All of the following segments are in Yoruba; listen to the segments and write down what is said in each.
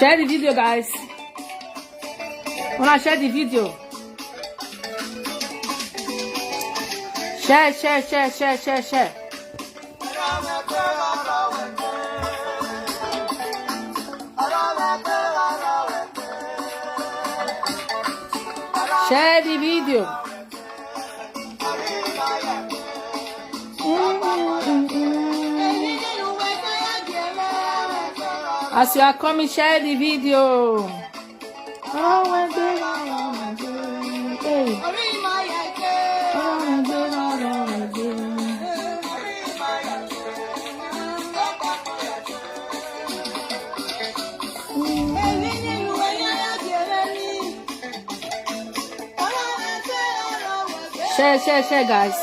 Share the video, guys. Wanna share the video? Share. Share the video. As you are coming, share the video. Share, guys.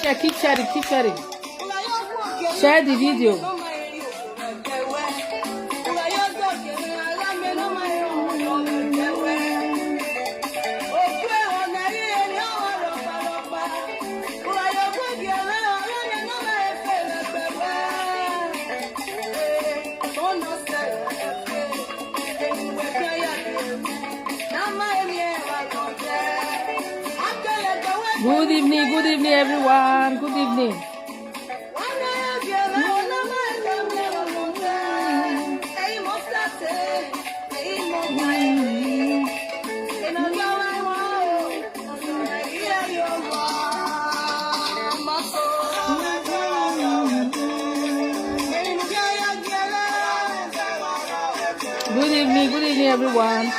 Share, keep sharing. Share the video. Good evening, everyone. Good evening. Good evening, everyone.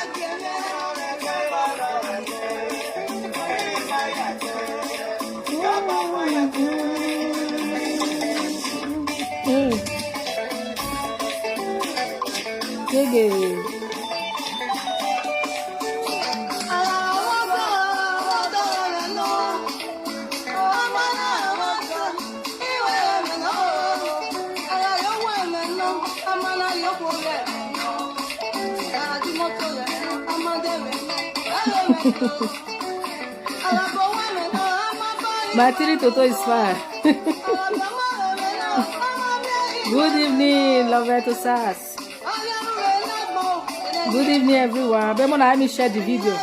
Matiri Toto is fine. Good evening, Loveto Sass. Good evening, everyone. Bemona, let me share the video.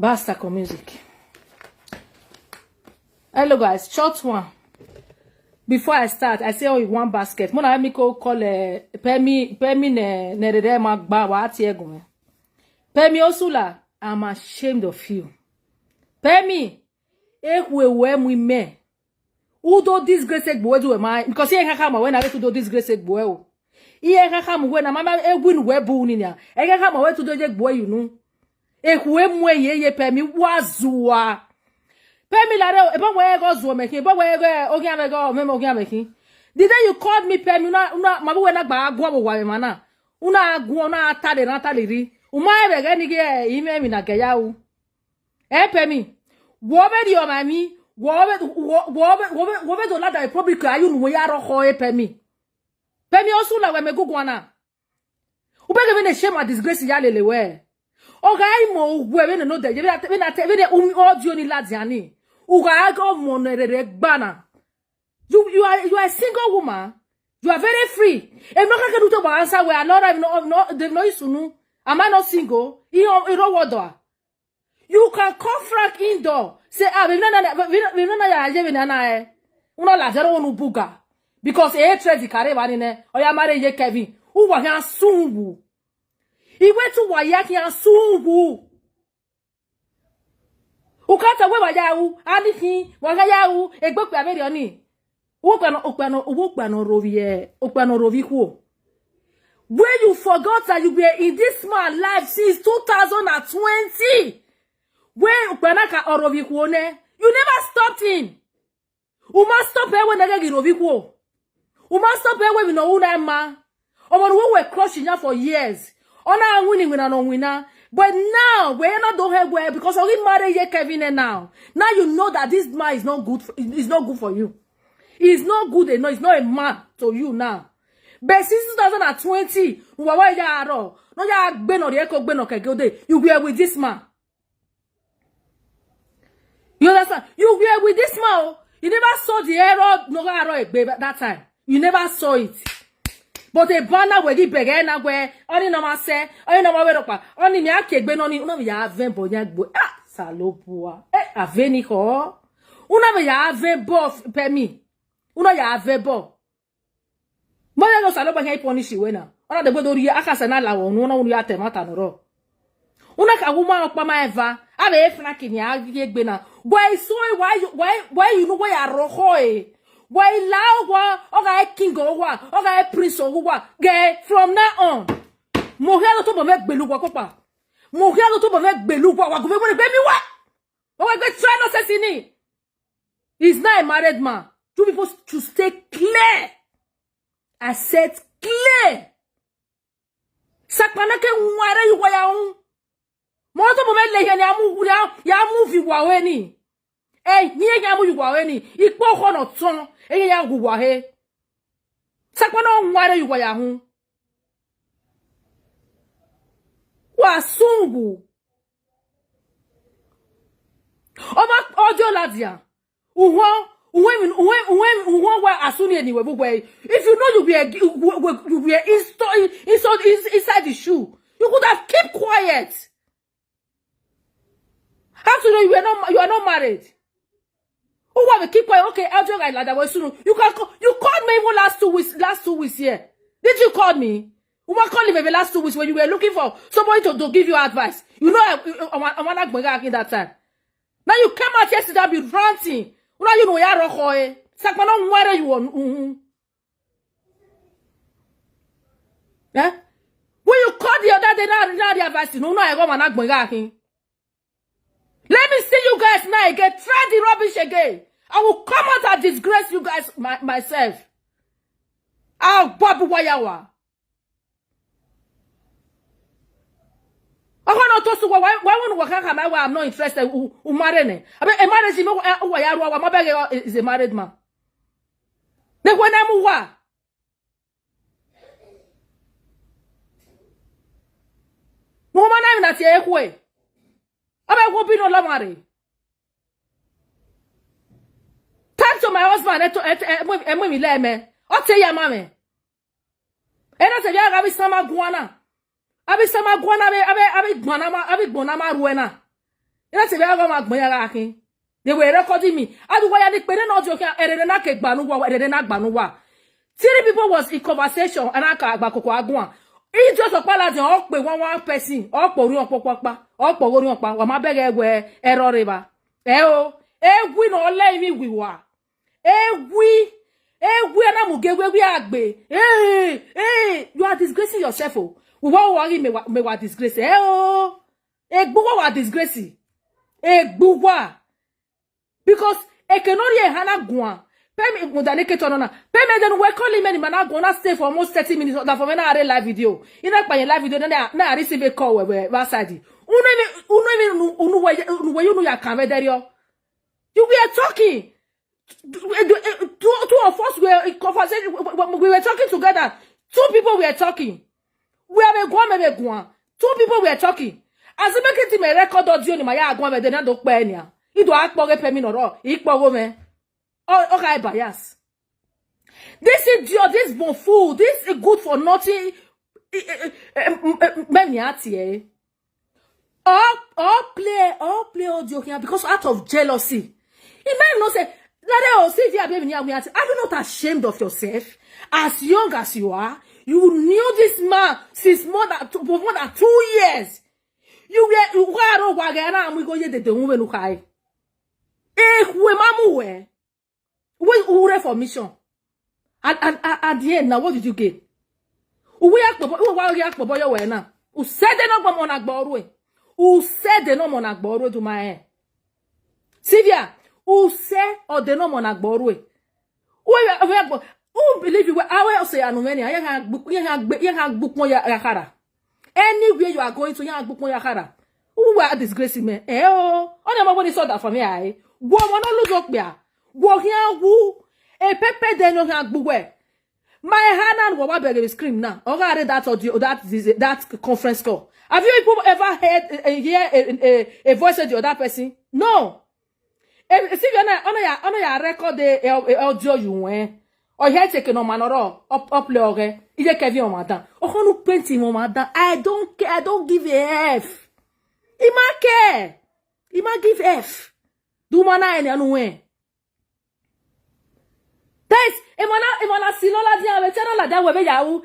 Basta con music. Hello guys, short one. Before I start, I say oh one basket. Mona let me call Pemi ne magba wa ati egun. Pemi Osula, I'm ashamed of you. Pemi, ehwe mu me. Udo disgraced boy do my because he kama when I to do disgraced boy. He kama when mama egwin webu ni nya. He kama we to do boy you know. Ehwe mwe ye Pemi wazua. Pemi la eba we go zo meki eba we go ogi amego memo ogi ameki. The day you called me Pemi una mabu we na gba agwo bo wa mana. Una agwo na atale na atale ri. Uma ebe ga ni ge ime mi na ge ya u. Pemi. Wo be di o mami, wo be do la da public ayu nu ya ro ho Pemi. Pemi Osula we megugwana. Ubege be ne shame and disgrace ya lele we. Oga imo we be no de be na audio ni ladiani. Uga go monerere gbana. You are a single woman. You are very free. If no can do to answer we are not they know isunu. Am I not single? You can call Frank indoor. Say we no ya je na una la zero onu buga. Because e trade carry ba ni ne. Oya marry ye Kevin. Who wa yan sunwu. He went to Wayaki and Sungu. Ukata we wayawu, anihi, wagayawu, egbok averi oni. Ukpano rovi huo. Where you forgot that you were in this man's life since 2020. Where ukpanaka orovi huo ne, you never stopped him. You must stop here when they rovi huo. You must stop here when we know una ma. Or when we were crushing her for years. Ona winning when I don't winner. But now, we're not doing well because we married Kevin now. Now you know that this man is not good. It's not good for you. He's not good enough. He's not a man to you now. But since 2020, you were with this man. You understand? You were with this man. You never saw the error that time. You never saw it. But a banner where the beggar where only no man say, only no man wear only me ake gbe no ni una me ya ven bo nya gbo salopua aveni ko una me ya ven bo permi una ya ven bo mo le no salopa nya punish we na ona de gbo ri akasa na lawo una unu ya temata no ro una ka wuma okpa ma eva abe efna kinya gbe na why so why you know why aroho why lawa oga king owa oga prince owa get from now on mohelo to bo me gbelu wa kopa mohelo to bo me gbelu wa go me mi wa o we try no sense ni. He's not a married man. Two people to stay clear. I said clear. Sakana ke nware yu wa ya un mo to bo me le ya move wa we ni ni ya mu yu wa we ni ipo ho no ton ya guwa he sakwana nware yuwa ya hu wa sungu oma audio ladia uho wa asuni anyway but if you know you were inside the shoe you could have kept quiet. How to know you are not married? Who want to keep quiet? Okay, I'll do like that. You called me even last 2 weeks here. Did you call me? You want to call me maybe last 2 weeks when you were looking for somebody to give you advice. You know I want to go in that time. Now you came out yesterday and be ranting. Now you know you are rohoe. Sakmano where you on? Yeah? When you called the other day, now the advice. No, I go and go. Let me see you guys now again. Try the rubbish again. I will come out and disgrace you guys myself. I'll babu wayawa. I want to talk why won't I'm not interested. Umarene. I mean, a marriage is a married man. Then when I'm wa. Woman, I'm not here way. I will be no lamari. Talk to my husband and me let me. I'll tell your mommy. And I said, yeah, I be sama guana. I be sama guana, I be bonama ruena. And I said, yeah, I'm going. They were recording me. I do why I did better not joke and then I can't banuwa, and then I banuwa. 3 people was in conversation and I can't back agua. It's just a palace of one person, or Porion Papa, or Porion Papa, or my beg where error river. We no let me we were. We are not where we are. You are disgracing yourself. We won't worry me what disgrace. Buwa disgrace. Buwa. Because I cannot hear Hannah Guan. Peme then we call him and I'm gonna stay for almost 30 minutes for when I live video. In that live video, then I receive a call where side. You were talking. Two of us were in conversation. We were talking together. 2 people were talking. We have a guan. 2 people were talking. As I make it my record audio in my guan, then I don't pay any. It do act for payment or equal woman. Okay, bias. This idiot, this bonfou, this is good for nothing. All play audio here because out of jealousy. It might not say, are you not ashamed of yourself? As young as you are, you knew this man since more than 2 years. You were and we go here the woman who high. we mamu we ure for mission. At the end, now what did you get? We yak bobo yo we na. U said they no go monak borwe. U said they no monak borwe to my end. Sylvia, u say or they no monak borwe. Who believe you? I will say anumeni. I have book more yakara. Anywhere you are going to, you have book more yakara. Who are disgracing me? Eh oh, only my body saw that for me. I go on no look up there. Go here who a pepe then you have book where. My hand and what baby scream now. Okay, I read that audio, that conference call. Have you ever heard a voice of the other person? No. See, on your record the audio you went. Or here taking on manoro up lore. Il est Kevin on matin. Oh, on nous painting on matin. I don't care. I don't give a F. Il m'a care. Il m'a give F. Do mana ene anoué. Guys, emana sino la dia avec la dia webe yaou.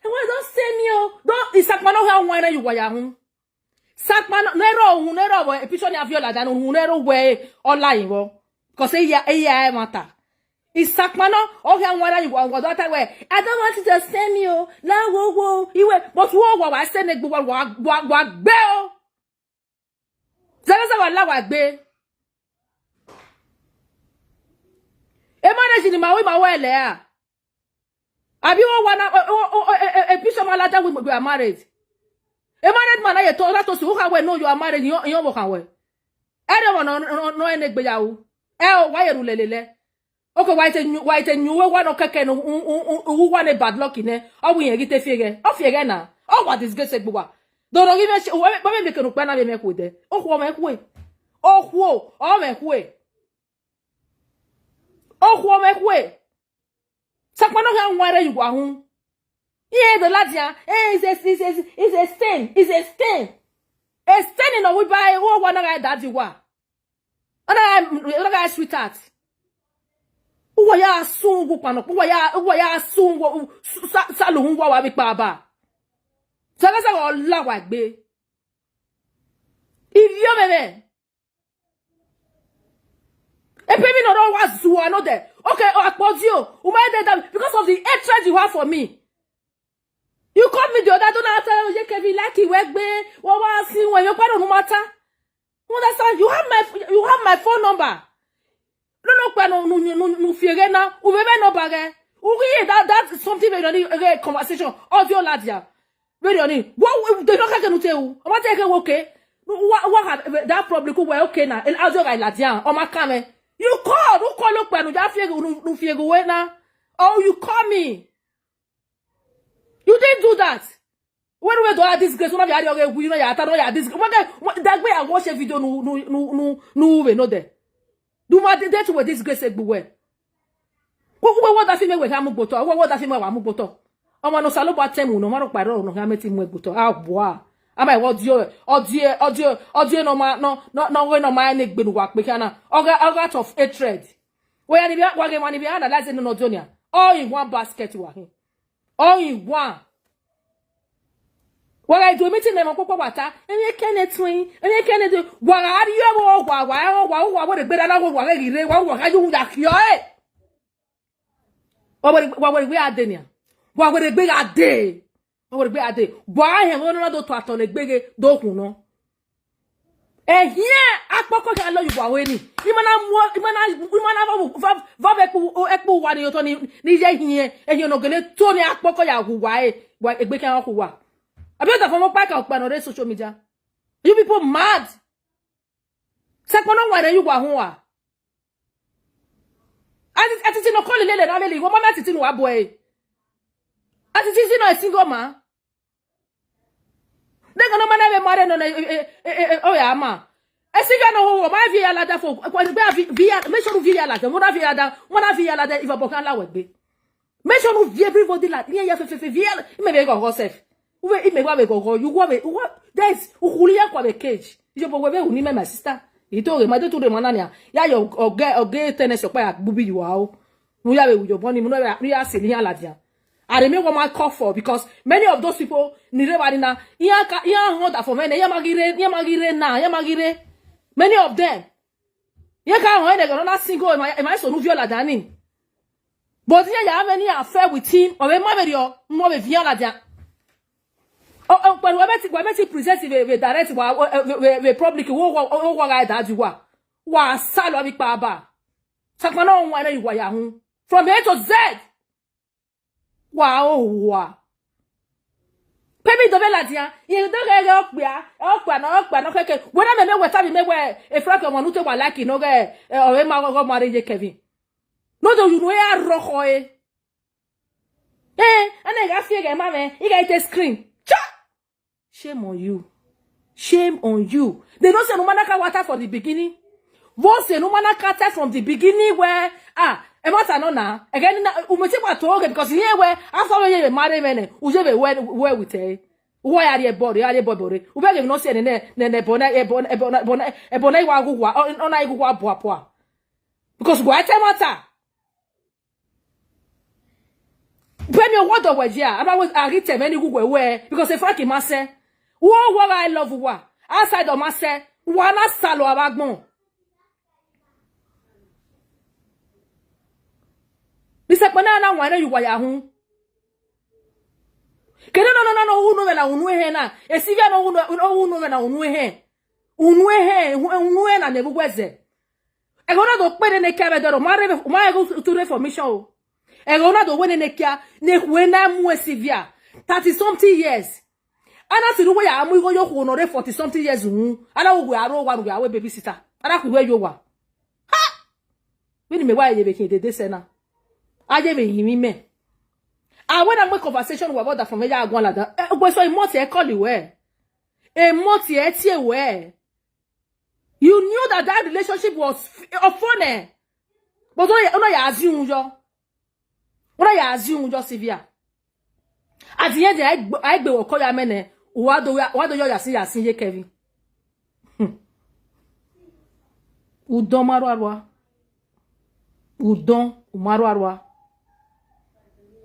Don't say me oh. Don't isakmano ha wine you wa yahu. Sakmano nero we episode ya viola dan nero we online wo. Because e mata. Isakmano okay wine you wa daughter we. I don't want you to send me oh. La wo iwe but wo wa send e gbo wa gbe o. Zara wa la wa gbe. Emana jini ma ele a. Abi o wana a bishop malada we are married. A married man I told that to who can know you are married you wo kan we. Everyone no enegbe yawo. Why you lelele. Okay why ten you one okeke no who want a bad luck in e. O wi yen gite fiege. O fiege na. O what is gese gbuwa. Don't give me ba me make no pa na me ku de. O kwo me ku e. O kwo o me ku e. Oh, who make way? Sakmano can wire you wahun. Yeah, the ladia. It's a stain. It's a stain. A stain in a we buy one guy that you were. Another guy sweetheart. Who ya soon who pan up? Who ya soon salon wa big baba. So that's all love like be. If you me. A baby no was who I know there. Okay, because of the hatred you have for me. You called me the other don't tell you Kevin like you work be. What was see when you pardon no matter? Understand? You have my phone number. No fear now. No bag. That's something very conversation. Audio ladia. Very what they don't can tell you. I'm not taking okay. What that probably could well okay now. And audio ladia on my camera. You called. Who called up when you fear go now? Oh, you call me. You didn't do that. When we do this grace, one of you we know ya this. That way I watch a video no there. Do my date with this grace everywhere. What that film with Hamuboto? What that film with Hamuboto? I want to salo ba temu no maro paro no hameti mu ebuto. Ah boa. Ama audio no ma no we no ma na gbenu wa pe kana. Out of hatred. We ani bia wa ge mani bia analyze no Jonia. All in one basket wa hin. All in one. What I do meeting them papa wata. Emi kene twin. Emi kene do wa ari yo wa de gbeda na wa re wa ka ju ya kio e. Wa we adenia. Wa we de gbega de. Wa we de gbega de. Wa he no do to ato le gbege do kun no. Here akpoko ka lo yu wa we ni. Imana va ekpu wa ni yo to ni je hie. Ehie no gele to ni akpoko ya hu wa e egbe kan hu wa. Abi o ta fo mo pa ka pa no re social media. You people mad. Sakpono wa re yu wa hu wa. Ati no call lele na lele. Wo mama titi no wa boy. Ati titi no a single man. They gonna manage marry no oh yeah ma. E single no ma via la da fo. Via make sure via la da. Mona via la da if abokan la we gbe. Make sure via everybody la. Via via me be go self. We me wa be go you go what there's ukulia kwa be cage. You bo we uni me my sister. Ito ma de to de manania. Ya yo oge tennis pa bubi you how. No ya be your boni no ya se ni ala dia. I remember what my call for because many of those people nire na iya hold for men ya magire na many of them Ye ka ho de na single am I so nu viola dani. But here you have any affair with him or mo be viola dan. Oh, but we met present we direct we public wo guy that you wa salo abi pa ba. Sakma no won you wa ya hu. From A to Z. Wow. Pebi do bela dia, you do get okpa no keke. When I me weta me we e frank mo nu te wa like no ge o ma go marry Kevin. No do you know ya roho e. And I got fear get mama, you get a screen. Cha! Shame on you. Shame on you. They don't say no man can water from the beginning. What say no man can tell from the beginning where e matter no na. Again umete kwa to because here where after when you marry men, uje be where with eh. Why are you body? Are you body? Ube no say ne bona iwa gugwa ona igugwa boa. Because why time matter? When you what over here, I was agite many Google where because if I can say, what I love what outside of myself, one salo abagbon. This is when I want you why hu. Kene no unu me na unu he na. Esivia no unu me na unu he. Unu he na nebugweze. E gona do pede ne kabe do ma go to reformation o. E gona do wene ne kia ne kwena mu esivia 30 something years. Ana ti ruwe ya amu igo yo ku no 40 something years hu. Ana wo aro wa we babysitter. Ana ku we yo wa. Ha! We me wa ye be kin de se na. Aje be yimi me. When I make conversation with about that from ya agwan like that. So emoti e call you where? Emoti e tie where? You knew that relationship was funny. But no ya assume yo. Una ya assume yo Sylvia. At the end I gbe wo call ya mene. Wado yo yasin ye Kevin. Udon marwa. Udon umarwa.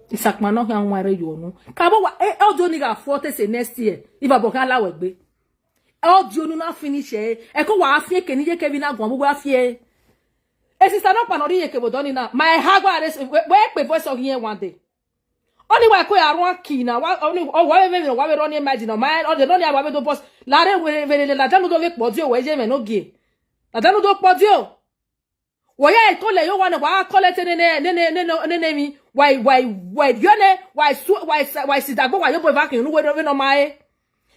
Isakma no kan ware yo no. Kabo wa audio ni ga forte say next year. If abokan lawe gbe. Audio no na finish e ko wa afie ke ni je Kevin agwan gbogbo afie. E sister no pa no ri ye ke bodoni na. My hagwa we pe voice of here one day. Only wa ko ya ron ki na wa only wa we run imagine no my all the no ya wa we do boss. La re we la danu do we podio we je me no gie. La danu do podio. Waya to le yo wana wa collect ne mi why yone why sidagbo wa yo boy back nu we no mai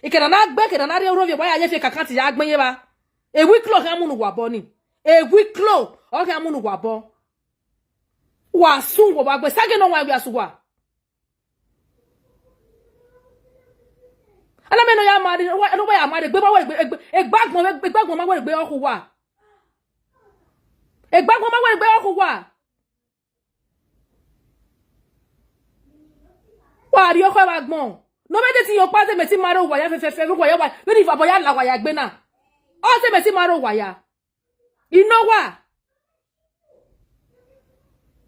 e ke na gbe ke na re ro we why aye fe kakati ya gben ye ba e week clock amunu wa bo ni e week clock o ke amunu wa bo wa sun wo ba gbe sage no wa we asugwa ala me no ya mari no wa ya mari gbe ba we egbagbon ma we gbe o ku wa egbagbon ma we gbe o ku wa wa ri o ko wa gbon no me de ti yo pa se me ti maro wa ya fe wa ya wa we ni fa boya la wa ya gbe na o se me ti maro wa ya ino wa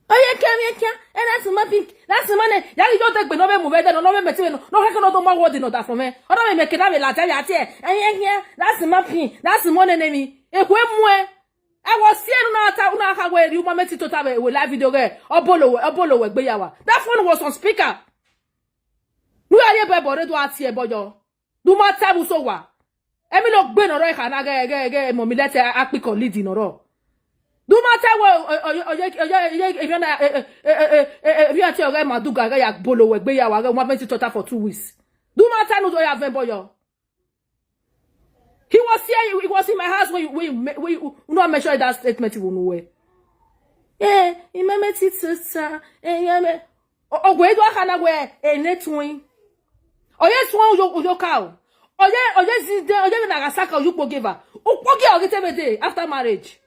oye kemi and that's my pink that's money ya ri jo te gbe no be mu be de no be me ti no he no do ma word no da for me o do me ke na be la te ya te that's my pink that's money na mi e kwe mu e I was seeing una aka we ri mo me ti total we live video ge obolo we gbe ya wa that phone was on speaker. Nu aye be bore do ati e bojo. Du ma tabu so wa. Emi lo gbe no ro e kana ge mo mi lete apiko lead no ro. Du ma tawo oye if you ati oge maduga ge ya bolo we gbe ya wa ge mo me ti total for 2 weeks. Du ma tanu do ya ven boyo. He was here, he was in my house when you not make sure that statement you know where. Eh, he me it sister. Eh, we do kana we netwin. Oye swan yo cow. Oye zide oye na gasaka you giver. Upogi o get every after marriage.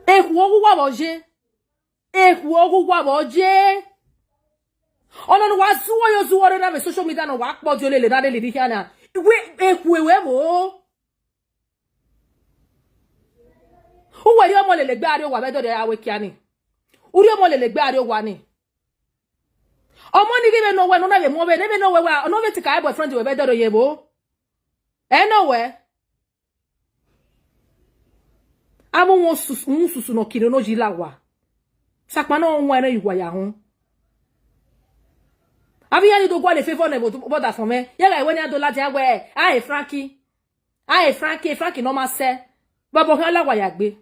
Wo wa boje. Wo wa boje. Ono no wa suwo yo suwo na me social media no wa pojo lele na le di kana. We mo. Uwe ri omo lele gbe ari o wa be do de awe kiani. Uri omo lele gbe ari o wa ni. Omo ni give no we no na be mo be ne be no we wa no be ti kai boyfriend we be do ye bo. Eh no we. Amo won susu no kire no jila wa. Sakma no won ere yuwa ya hun. Abi yani do gwa le favor ne bo da for me. Ya ga we ni adola ti agwe. Frankie no ma se. Babo kan la wa ya gbe.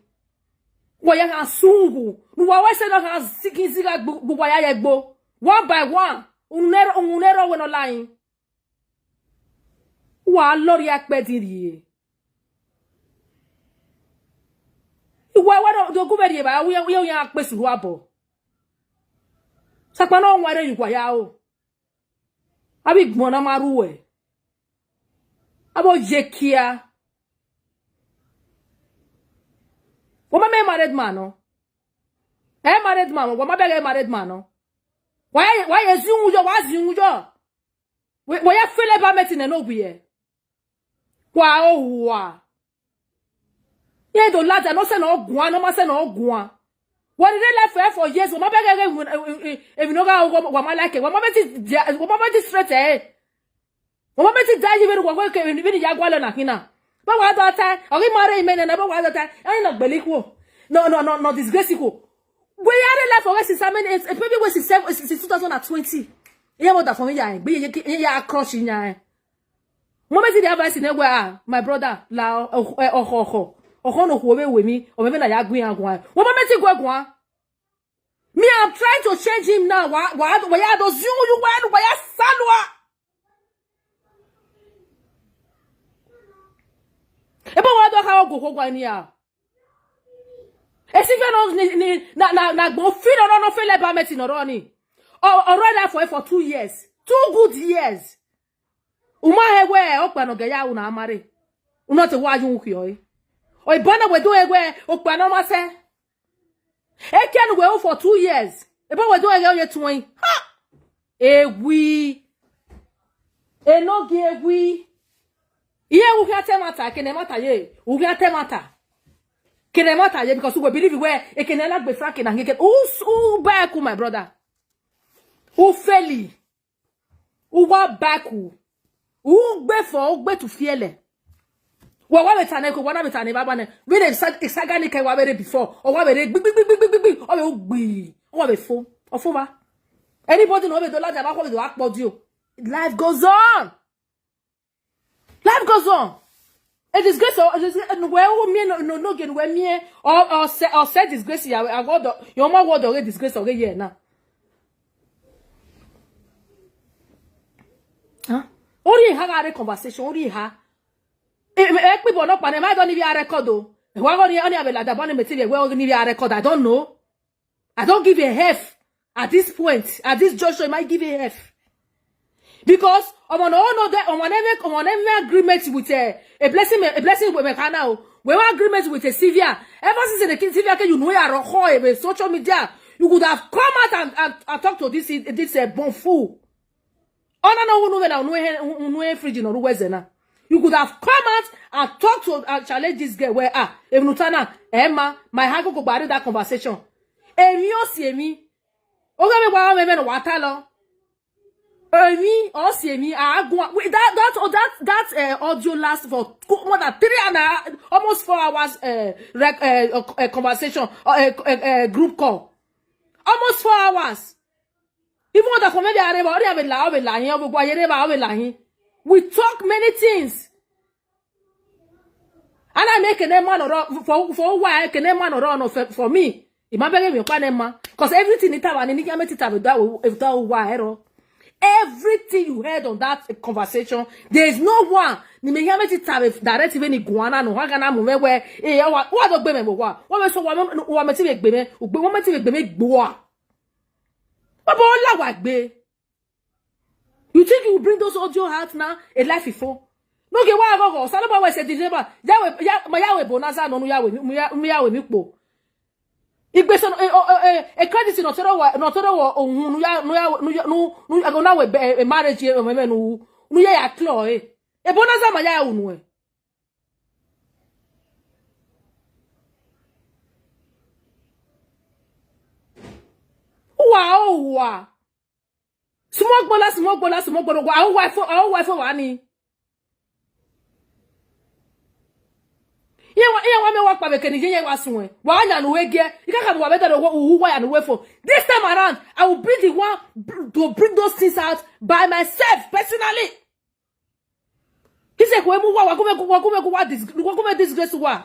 Wo ya kan sungu. Nu wa we se no kan sikin gbogbo ya ye gbo. One by one. Unero we no line. Wa lori akpediri. Wa do guberi ba we yan akpesu abo. Sakpa no ware yugwa ya o. Abi gbona maruwe. Abo jekia. Wama me married man no. Married man, wama be married man no. Why ezungujo wa zungujo. We ya fele ba meti ne no gbe. Wa o wa. Ye do lada no se no ogun no ma se no ogun. What did they live for years? Wama be if no ga wama like wama be straight wama be die we go ke we ya gwalo na hina. Ba wa do ta o ri mare ime na ba wa do ta ai na gbeliko. No disgrace ko. We are life for us is maybe we is 2020. Yeah, what that for me ya be ya crush nya. Moment the advice in where my brother la no ho we mi o me na ya gwen agwan. What moment go me I'm trying to change him now. Why ya do you why ya salwa. Ebo wa do ka go gwa ni ya. If you na go feel no feel like Bameti no running. Or rather for 2 years. 2 good years. Uma hewe okpa no geya una amare. Una te wa jun kyo e. O ibana we do ewe okpa no ma se. E ken we for 2 years. E ba we do ewe ye twin. Ha! Ewi. E no gi ewi. Iye u hia temata kene mata ye. U hia temata. Kenemata ye because we believe where e kenela be Frankie na ngeke who back my brother who feli who wa back who gbe for who gbe to fiele wa betane ko wana betane baba ne we dey saga ni kai wa bere before or wa bere gbi o be gbi o wa be fo ofo ba anybody no be do laja ba ko be do akpodio life goes on it is grace or where me no get where me or say disgrace ya I got your mama word already disgrace already here now. Huh? Only have a conversation only ha. People not pan I don't even record though. Why only have a lot of material where only a record I don't know. I don't give a F at this point at this juncture I might give a F. Because I'm on every agreement with a blessing with Mekana. We have agreement with a Sylvia. Ever since the king Sylvia, you know, you are social media. You could have come out and talk to this bon fool. You could have come out and talk to and challenge this girl where if Nutana, Emma, my husband could buy that conversation. Emi o si emi. Oga me wa me no watalo. Emi o si emi that audio lasts for more than 3 and almost 4 hours conversation group call. Almost 4 hours. Even that for maybe we talk many things. And I make a man or for why I can a man or for me. Because everything it have everything you heard on that conversation, there is no one. Direct even iguana no hagana move where what the women what was so you think you will bring those audio out now a life before? No get why I go. Salaba was said December. Yawe bonaza no yawe mikpo. Igbeson a credit no toro ohun no agona we marriage no ya clo e bonaza ma ya unu e. Wow. Smoke bola. Our wife wa ni. Ye wa me work pa be keni ye wa sunwe. Wa anya no we ge. You can't have better who why and way for. This time around, I will be the one to bring those things out by myself personally. He said, "Wa disgrace wa."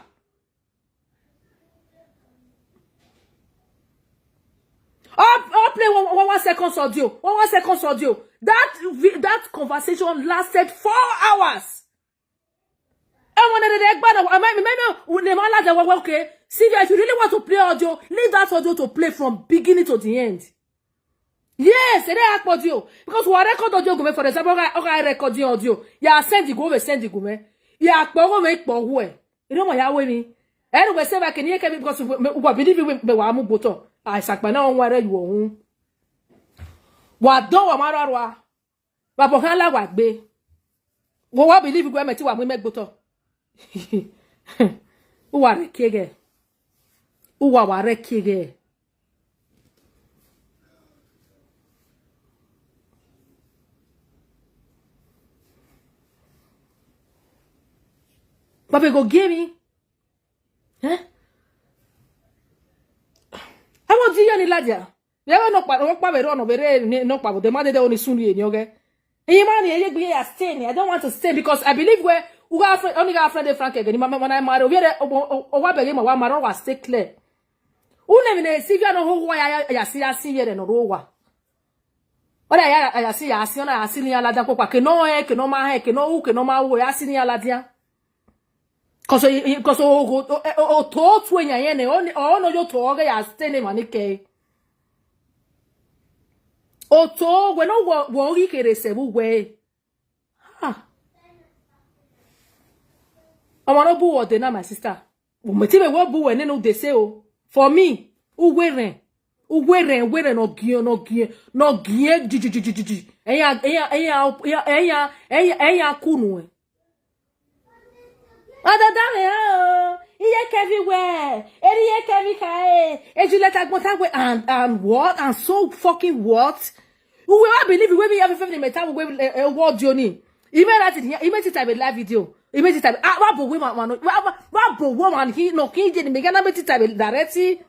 I'll play one second audio. 1 second audio. That conversation lasted 4 hours. Okay, Sylvia, if you really want to play audio, leave that audio to play from beginning to the end. Yes, it is audio. Because we record audio, for example, I record the audio. Ya send the go, ya go make power. You know what ya me? Anyway, say back in here because we believe we wamu boto. I sack my own where you won't. What do a marwa? Babohala what be? What believe we make boto? Uware kege. Uware kege. Papa go give me. Huh? I want you any ladia. Never no pa we run over no pa the mother only soon you okay. Hey man, you be a stay. I don't want to stay because I believe where only got friend Frank again. When I marry, we are what begin my mother was stay clear. Who never see you know who I see here and rowa. What I see, I see ni alada kwa ke no ma ke no ma wo I see ni aladia. Cause o to tu enya ye ne o no yo to oge ya stay ne manike. O to we no wo ri kere sebu we. Ha. I want to boo or na my sister. Umetibe we boo we no they say o. For me, uweren no gie jiji. Eya kunu. Adadame iye everywhere. Iye kevi kai. Ejuleta gbonta and what? And so fucking what? We will believe we be have 50 meter we word Johnny. Imagine type a live video. Imagine type what bo woman he no king me gana meti type directly.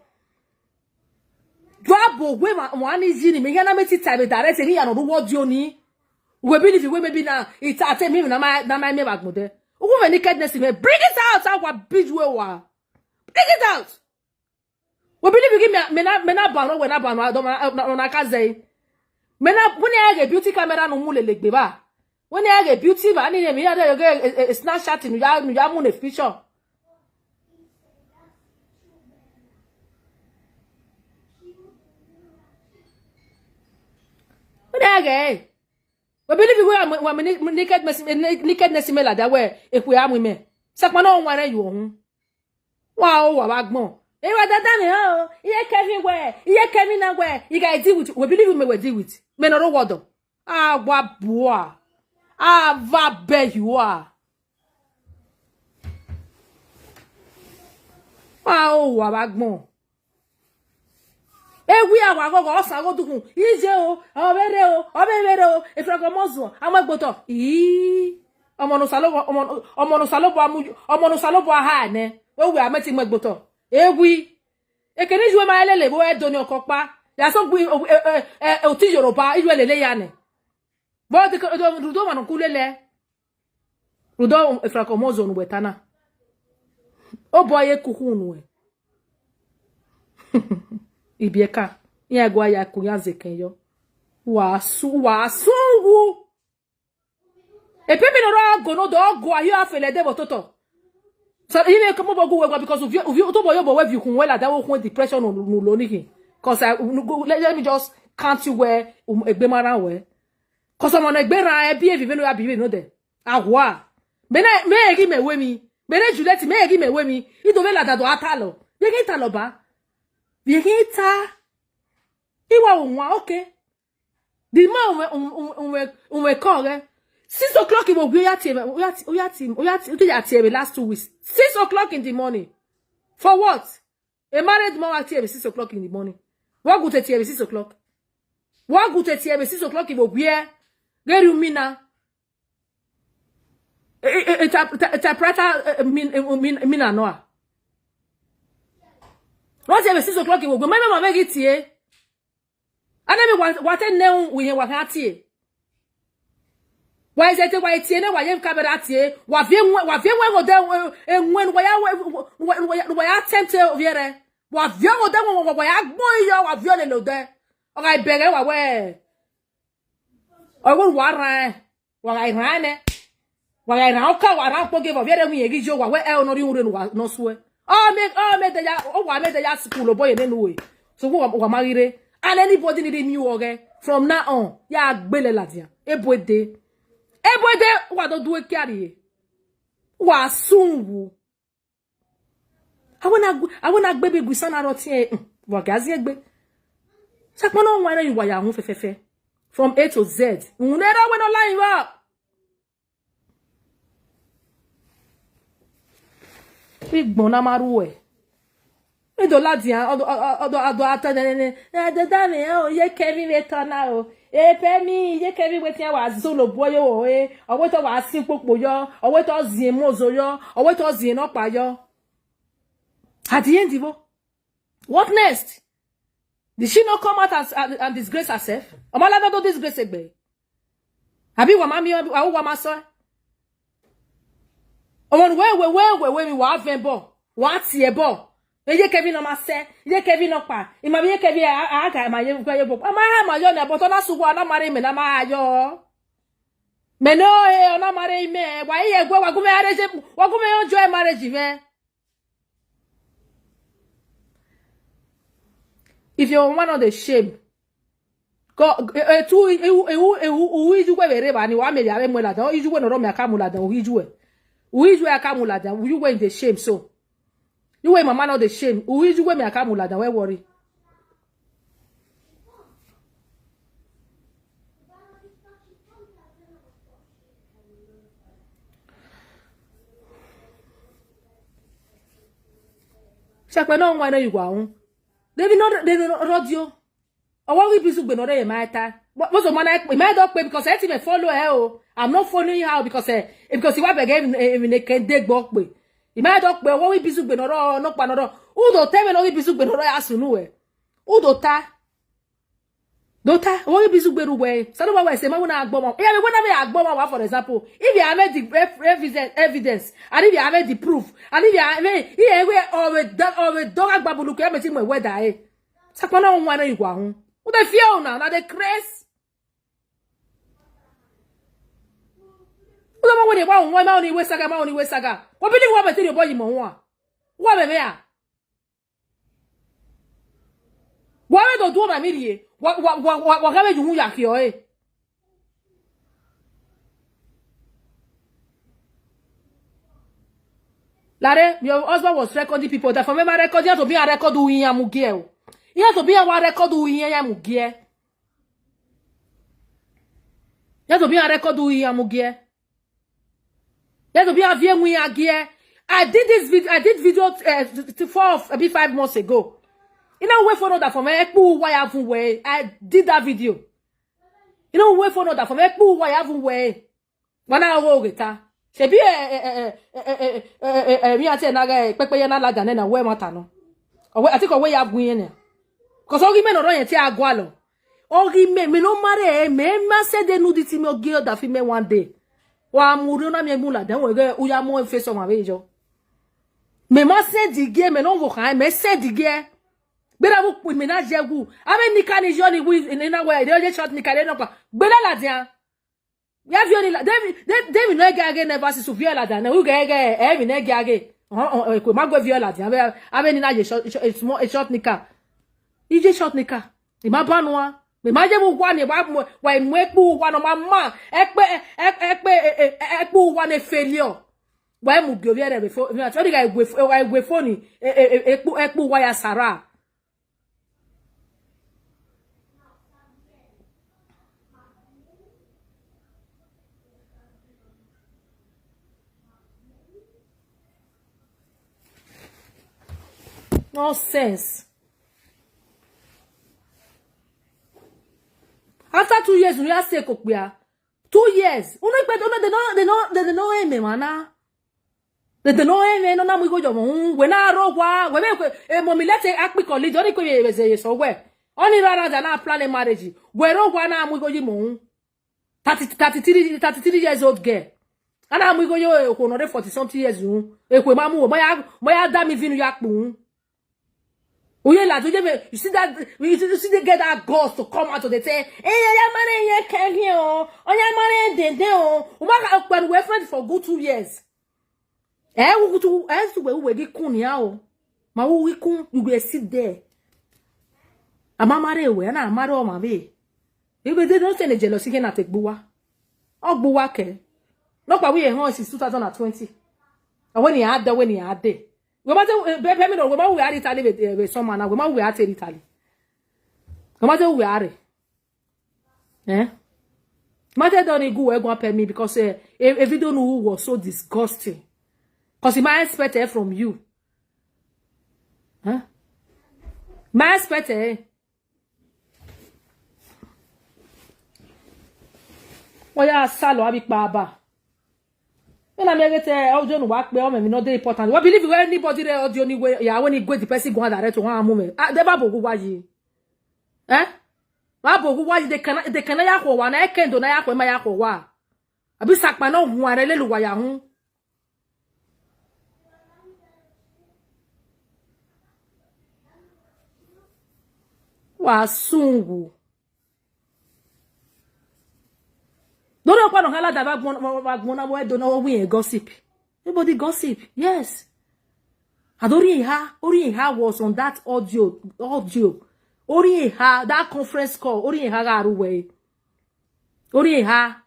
What bo one is in me gana meti type directly here no word Johnny. We believe we maybe now it's at me na my me back mode. Who when nakedness me bring it out our bitch we wa. Bring it out. We believe you give me na ban when na ban na kaze. When I get beauty camera no mule legbe ba. When I get beauty ba ni me ya dey Snapchat nu ya mu na picture. When I get we believe we nakedness me like that way if we am women. Sakma no ware you ohun. Wa o wa gbon. E wa dada me o. Iye Kevin where? Iye Kevin na where? You guys deal with we believe we deal with. Me no word. Ah wa boa. Ah va be you are. Wa o wa gbon. We are go osan go dukun ije o obere o ifrako mozo amagboto omo no salobo ha ne we ameti magboto ewi ekene juwe ma elele bo edoni okopa ya so gbi oti Yoruba iwe lele ya ne bo de rudo ma no kulele rudo ifrako mozo no wetana o boye kuku nu Ibieka, ya gwa ya kunyaze kenyo. Wasu. E pe mi no go no do go ayo afele de bototo. So you come go we because of you to boy bo we you kun wela that wo depression no lo ni. Cause let me just count you where egbe mara we. Cause am na egbe ran e bi e vive no ya bi no de. Ahwa. Me egi me we mi. Me Juliet me egi me we mi. I do vela da do atalo. Ye ge talo ba. Viegita. Iwa unwa, okay. The man we call 6 o'clock in the last 2 weeks. 6 o'clock in the morning. For what? A married man at 6 o'clock in the morning. What good at 6 o'clock? What good at 6 o'clock in Oguia? Get you mina. interpreter mean anoa. Once you 6 o'clock, you will go. My mama make it here. And then what I know we were at here. Why is it why it's here? Why you come at here? What you went down and when we are tempted over here? What you go down when I boy you are violent no there. Or I beg you away. I will warrant while I ran it. While I now come around for give a very me a joke where I no you no swear. I made the yard school boy anyway. So who married and anybody needed new okay from now on. Yeah, Bele Latia. A boy day. A boy day, what do it carry? What soon? I wanna baby Gusana rotier. What gazi be? Sakmono, why are you wire home fefe? From A to Z. You never went online up. Big Bonamaru. E do ladia, odo atane de dane o ye Kevin retona o. E pe mi ye Kevin wetin wa zolo boyo o owo to wa sin popo yo, owo to zin mozo yo, owo to zin opa yo. At the end, Ivo, what next? Did she not come out and disgrace herself? Amala do disgrace egbe. Abi wa mami o wa maso. On where we wa venbo, wa tie bo. Ye Kevin no ma se, ye Kevin no pa. I ma ye Kevin aga ma ye gwa ye bo. Ama ha ma yo na bo to na sugu na mare me na ma yo. Me no e na mare me, wa ye gwa wa gume areje, wa gume yo joy marriage me. If you're one of the shame, go tu iju we reba ni wa me ya me la dan iju we no ro me akamula dan iju we akamula dan you we in the shame so you we mama not the shame iju we me akamula dan we worry Shakwe no nwa na igwa hu they no radio. I want we be no dey matter. What's the man I don't pay because I even follow her. Oh, I'm not following her because you want to get in a can dig back way. You might not pay. What we be no pa no. Who do tell me no we be no asunu? Who do ta? Dota, what we be way? So no way say me wanna agboma. Yeah, me wanna be agboma for example. If you have the evidence, and if you have the proof, and if you have here we dog agbabu look me tin weather eh. Sakwana on wana igwa hu. Who the fear na the craze? Who the one we ma oni we saga. What believe what me tell you boy mo wa. What me ya? What we do na mi what have you ya here eh? Lare, your husband was recording people that for me my record you to be a record doing yamugie. You have to be a record doing yamugie. You have to be a record doing yamugie. You have to be a VM gear. I did video 5 months ago. You know wait for that for me I did that video. You know wait for that for me when I go get she be mi ati na ga pepe na laja na we mata no I think we ya gun yen cuz ogi me no ro yen ti agwa lo ogi me no mare me ma se de nudity me ogi da fi me one day wa muru na me gbula dan we ga uya mo face on we jo me ma se dige me no wo kan me se dige bera bu me na jegu ave nikani joni with in na we dey short nikale no pa gbela la dia ya violi la David no gage never see viola dan who gage every ne gage ko magwe viola dan ave ni na je short nika ije short nika e ma banwa me ma je bu kwa ni wa mu epu wa no mama epu wa ne failure wa mu gioviere before me actually ga egwe phone epu wa ya sara. No sense. After 2 years, we are say kokbia. 2 2 years. They know me, mana. They know me, no na mu go jo mo. We na ro wa, we be mommy let's say akpi college, only ko ye say so we. Only rather than na plan a marriage. We ro wa na mu go ji mo. 33 years old girl. And I'm going to go 40 something years. Ekwe mamu, moya da mi vinu yakpu. You see that? You see they get that ghost to come out to the say, hey, ya money ye can't hear. Oh, ya money de oh. Umaka when we friends for good 2 years. We get kun yao. Ma we kun, you go sit there. Ama mare we na mare o ma be. If they don't say the jealousy can take buwa. Oh buwa ke. No, but we since 2020. And when he had that, we matter payment or we are Italy with someone, and we are Italy. No matter who we are. Matter don't go pay me because if you don't know who was so disgusting. Because he might expect it from you. My expect oh yeah, salo abik baba. When I make it audio no work, me not very important. What believe anybody there audio anyway? Yeah, when he go the person go direct to one moment. Ah, they babo go waji. Babo go waji. They can ya ko wa na ekendo na ya ko ma ya ko wa. Abi sakpa na hu arele lu wa ya hu. Wa sungu. Don't know what hala da bagmona boy don't know we gossip. Everybody gossip. Yes. And ori ha was on that audio. Ori ha that conference call. Ori ha ga ruwe. Ori ha.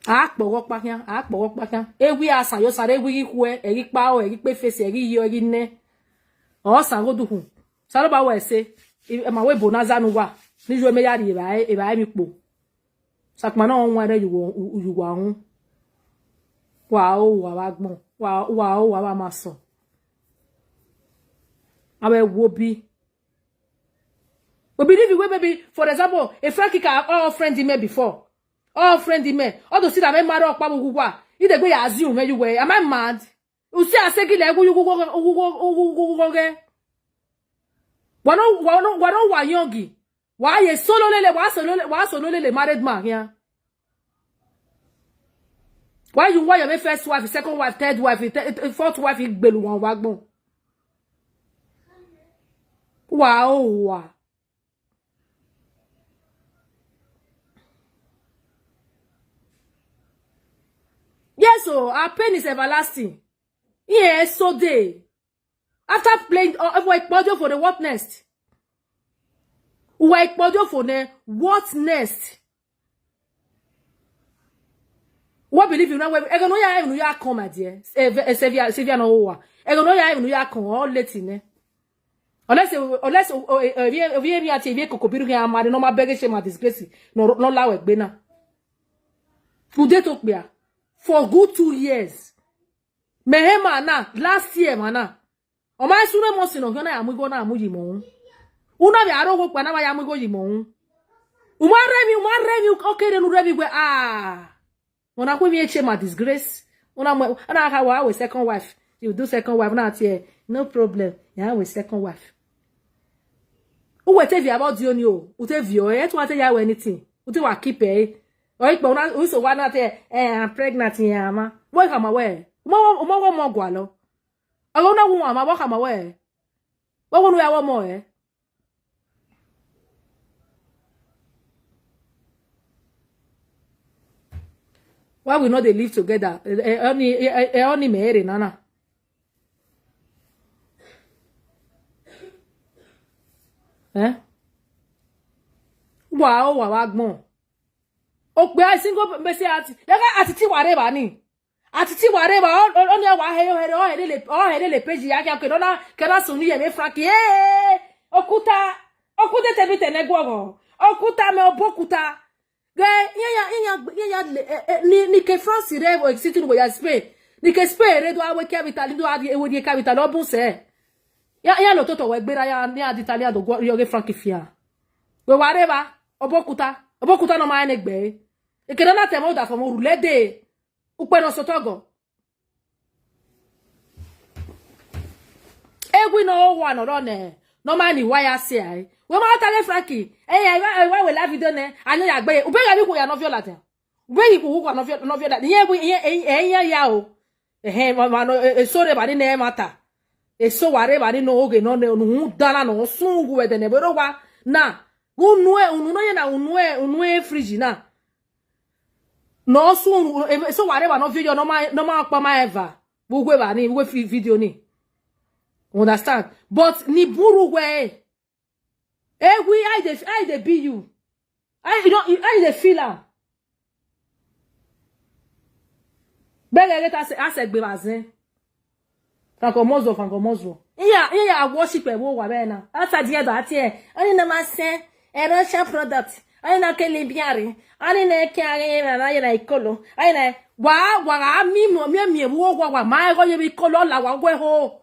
Akpowok pa kan. Ewi asan yo sare ewi hue, eri pa o, eri pe face, eri yo, eri ne. O san go duhun. Salo ba we se, e ma we bonaza nu wa. Ni jo me yari e ba mi po. Sakma na won ware yu wa hun. Wa o wa gbon. Wa o wa ma so. Awe wo bi. We believe we baby for example, a Frankie ka all friend me before. All friend me. All to see that me marry okpa gugwa. You dey go ya assume where you were. Am I mad? You see asegi le gu ge. Wa yongi. Why ye solo lele married man here? Why you want your first wife, second wife, third wife, fourth wife, you belu wan wagbon? Wow. Yes, so our pain is everlasting. Yes, so they after playing for the what next? Uwa ikpojo for ne what next? What believe you now? I don't know ya even ya come my dear. Sevia no wa. I don't know ya even ya come all late ne. Unless we are TV kokobiru ke amade no ma bege she ma disgrace no lawe gbe na. Ude to pe for good 2 years. Mehema na last year mana. O ma sure mo sino na ya mu go na amuji mo. Una bi arogo kwa na ma ya mu go yi mo. Umare mi okay de nu revi we Una ko mi eche ma disgrace. Una ha wa we second wife. You do second wife na tie. No problem. Ya we second wife. Who tell you about you o? Who tell you e to tell you anything? Who tell wa keep e? O ipo una who so wa na te I'm pregnant ya ma. Wo ka ma we. Mo gwa lo. Alo na wu ma wo ka ma we. Wo wo nu ya wo mo e. Why we not they live together? Only marry nana. Wow, gbon. O pe I single me say ati ti ware ba ni. Ati ti ware ba on ya wa he le page ya ke na sunu ye me frank okuta te bi te negwo okuta me obokuta. Ni ke France re o exit no ya Spain. Ni ke Spain re do awe capital do adi ewo di capital obun se. Ya lo toto we gbera ya ni adi Italia do yo ge Frank fia. We ware ba obokuta. Obokuta no ma negbe. E ke na temo da fo mo rulede. Upe no sotogo. Egwi no wa no rone. No mani wire say ai. We ma tale Frankie. We we la video ne. Anya ya gbe. Ube ga bi ko ya no viola ten. Ube yi ko no viola. Ye egwi ya o. Ma no sore ba ni ne mata. So ware ba ni no oge no hu dala no sungu we de ne bero wa na. Unu ye na unu frigi na. No sungu so ware ba no video no ma pa ma ever. Bugwe ba ni we video ni. Understand? But ni buru we. We I dey be you. I dey feel am. Bele let us gbe bazin. Franco Mozo. Yeah, worship e wo wa be na. Ata die do ati e. Ani na ma se Russian product. Ani na ke libiare. Ani na ke ari na ye na ikolo. Ani na wa mi wo wa ma go ye bi kolo la wa we ho.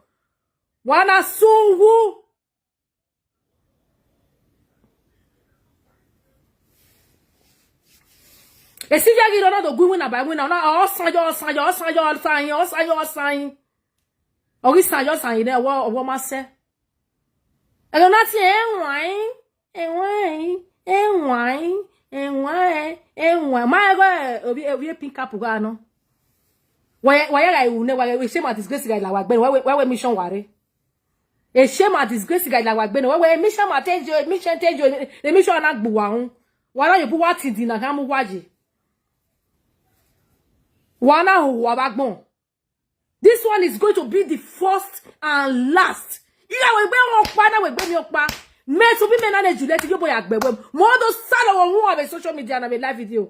Wana sungu. E si via giro na do gwi na ba gwi na o sanjo. Ori sanjo ide wo ma se. E lo na ti enwan. Ma go obi pink up ga no. Wa ya ga iwu ne wa we shame at disgrace ga la wa gbe we mission ware. E shame at disgrace ga la wa gbe no we mission tejo the mission na gbu wa hun. Wa na yobu wa ti di na kan mu waje. Wana ho wa bagbon. This one is going to be the first and last. Iya we gbe won pa na we gbe mi opa. Me to be me na ne Juliet yo boy agbe we. Mo do salo won hu on social media na be live video.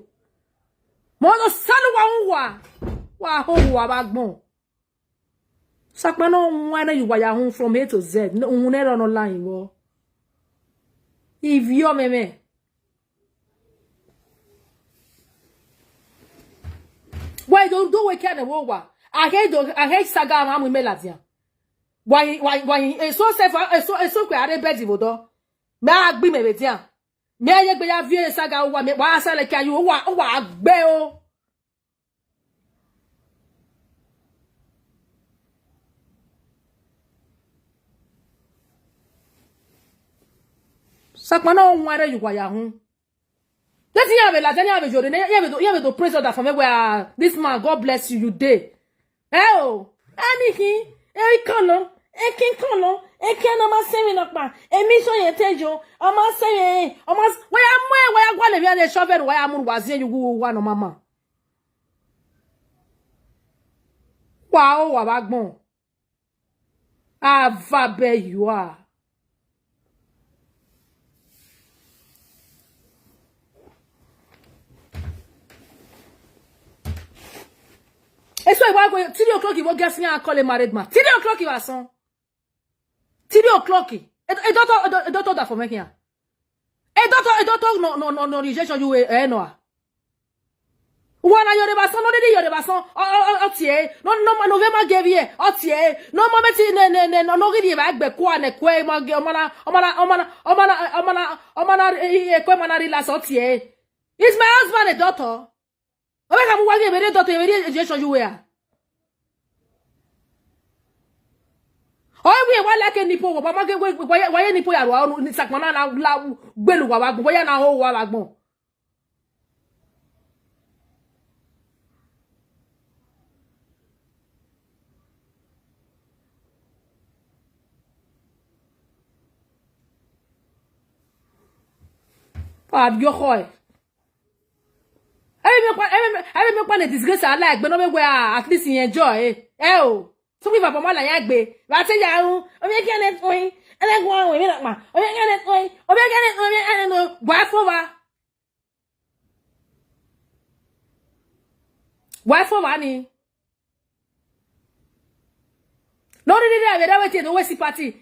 Mo do salo wa ho wa bagbon. Sakpa no wana you wa ya hun from A to Z. No ne run online wo. If you me. Why don't do we can wo I hate saga ma mu meladia. Why so so kwe are bedi bodo. Me agbi me bedia. Me aye gbe ya vie saga wa me wa sale ka you wa agbe o. Sakma no nware you wa ya hu. Let's hear me, like any of you. You have to praise God for me where this man, God bless you, you did. Oh, Aniki, Ericano, Ekinkano, Ekanama saying up, a mission you tell you, I must say, I must, where I'm going to be a shovel, where I'm was here, you go one, mama. Wow, Wabagbon. Ah, Vabe, you are. Et so I go 3 o'clock you will get me and call a married man. 3 o'clock you are son. 3 o'clock. Et doctor that for making. Et doctor no rejection you no. Wana yore bason no dey yore bason. Otie. No November give ye. Otie. No moment no gidi ba gbe kwa ne kwe omana kwe mana relax otie. Is my husband a doctor? Obe ka mu wage bere doctor bere rejection you were. Oh, we wa like nipo wo ba ma ge wa ye nipo ya ro ni sakmana na la gbelu wa gbon boya na ho wa gbon. Ab yo khoy. I me kwa ne disgrace ala gbe no be at least you enjoy oh. So we papa mala ya gbe ba te ya hu o be kene toyin ele gwa we mi na pa o be kene toyin o be kene no gwa for wa ni no ri ri we te no we si party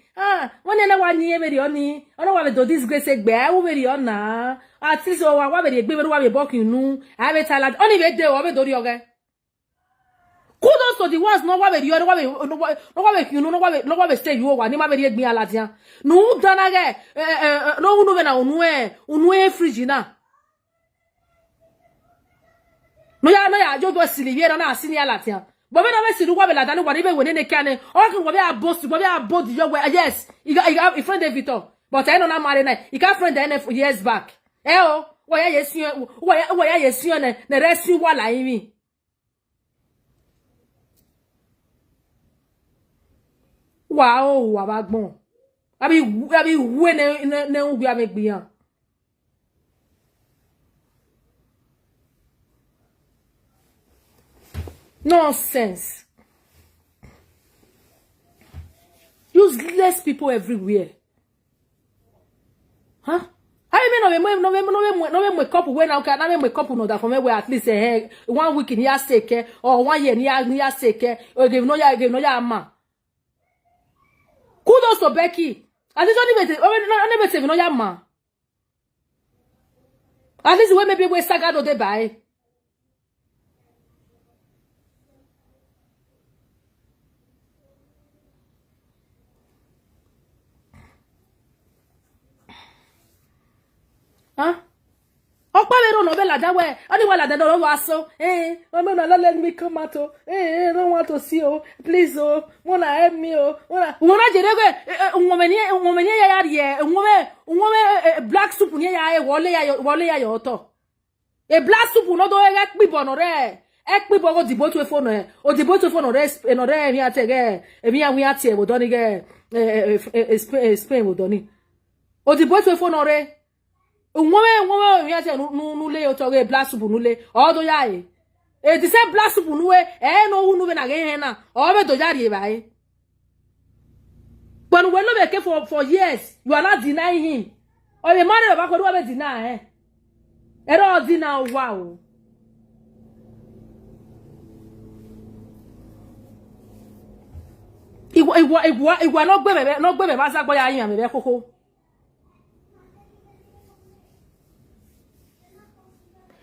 won na wa ni e be ri oni ono wa be do disgrace gbe I wo be ri ona at least o wa be ri gbe be wa be bokin nu I be talent oni be de o be do ri oge. Kudos to the ones no wa be you no wa be stay you wa ni ma be ri egbin aladia no dana ge no unu be na unu e fridge na no ya jojo silivier na asini ya latia bobe na be siru kwa be latani kwa be woni ne kane o kan bobe a boss bobe a bold yo yes he friend Victor but I know na marry na he can friend NF years back o wo ya yesu ne resu wala yin wow abagbon abi we ne ugbi amegbiyan nonsense. Useless people everywhere. Huh? I mean, no me couple when I can make couple no that for me where at least 1 week in year sake or 1 year near sake or give no ya ma. Kudos to Becky. At least only say no ya ma. At least we maybe we sagado de buy. Huh? Okpalero no be la that way. Only one la that no was so. I'm not let me come out. I don't want to see you. Please, wanna help me. Wanna jerego. Woman ya black soup ni ya wole ya yoto. A black soup no do ek bi bonore. Ek bi bogo di botu phone e. O di botu phone no re mi atege. E mi atie wo doni ge Spain wo doni. O di botu phone no re. Unwe mi ate nu le o toge black soup nu le o do ya e di se black soup nu we no unu be na ge he na o be do ya ri ba e when we no be for years you are not denying him o be man ba ko do be deny e do deny wow igwa no gbe be ba sa gbo ya yin me be koko.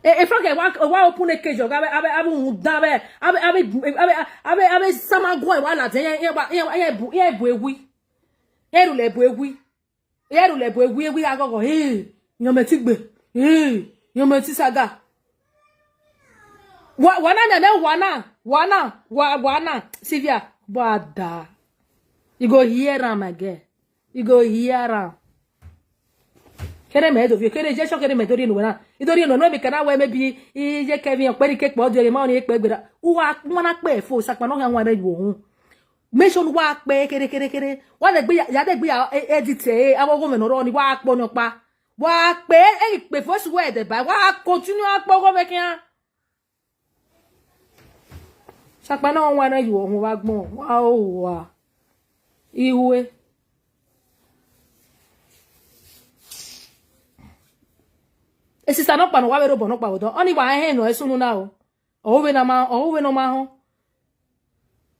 If I get one open a cage, abe sama go wa la ten ye buewi agogo yan me ti gbe yan me ti saga wana Sylvia bada you go hear am again you go hear am kere me do vi kere je so kere me do ri nu na idori no me kana we maybe je Kevin pe ni ke po do re ma oni pe gbera wa na pe fo sapa no han wa re wo hun mention wa pe kere wa de gbe ya edit awogo me no ro ni wa po no pa wa pe pe fo su we de ba wa continue apo go me kian sapa no wa re wo hun wa gbon wa o wa iwe sister no pa no wa we robo no pa odo oni wa he no esunu na o we no ma ho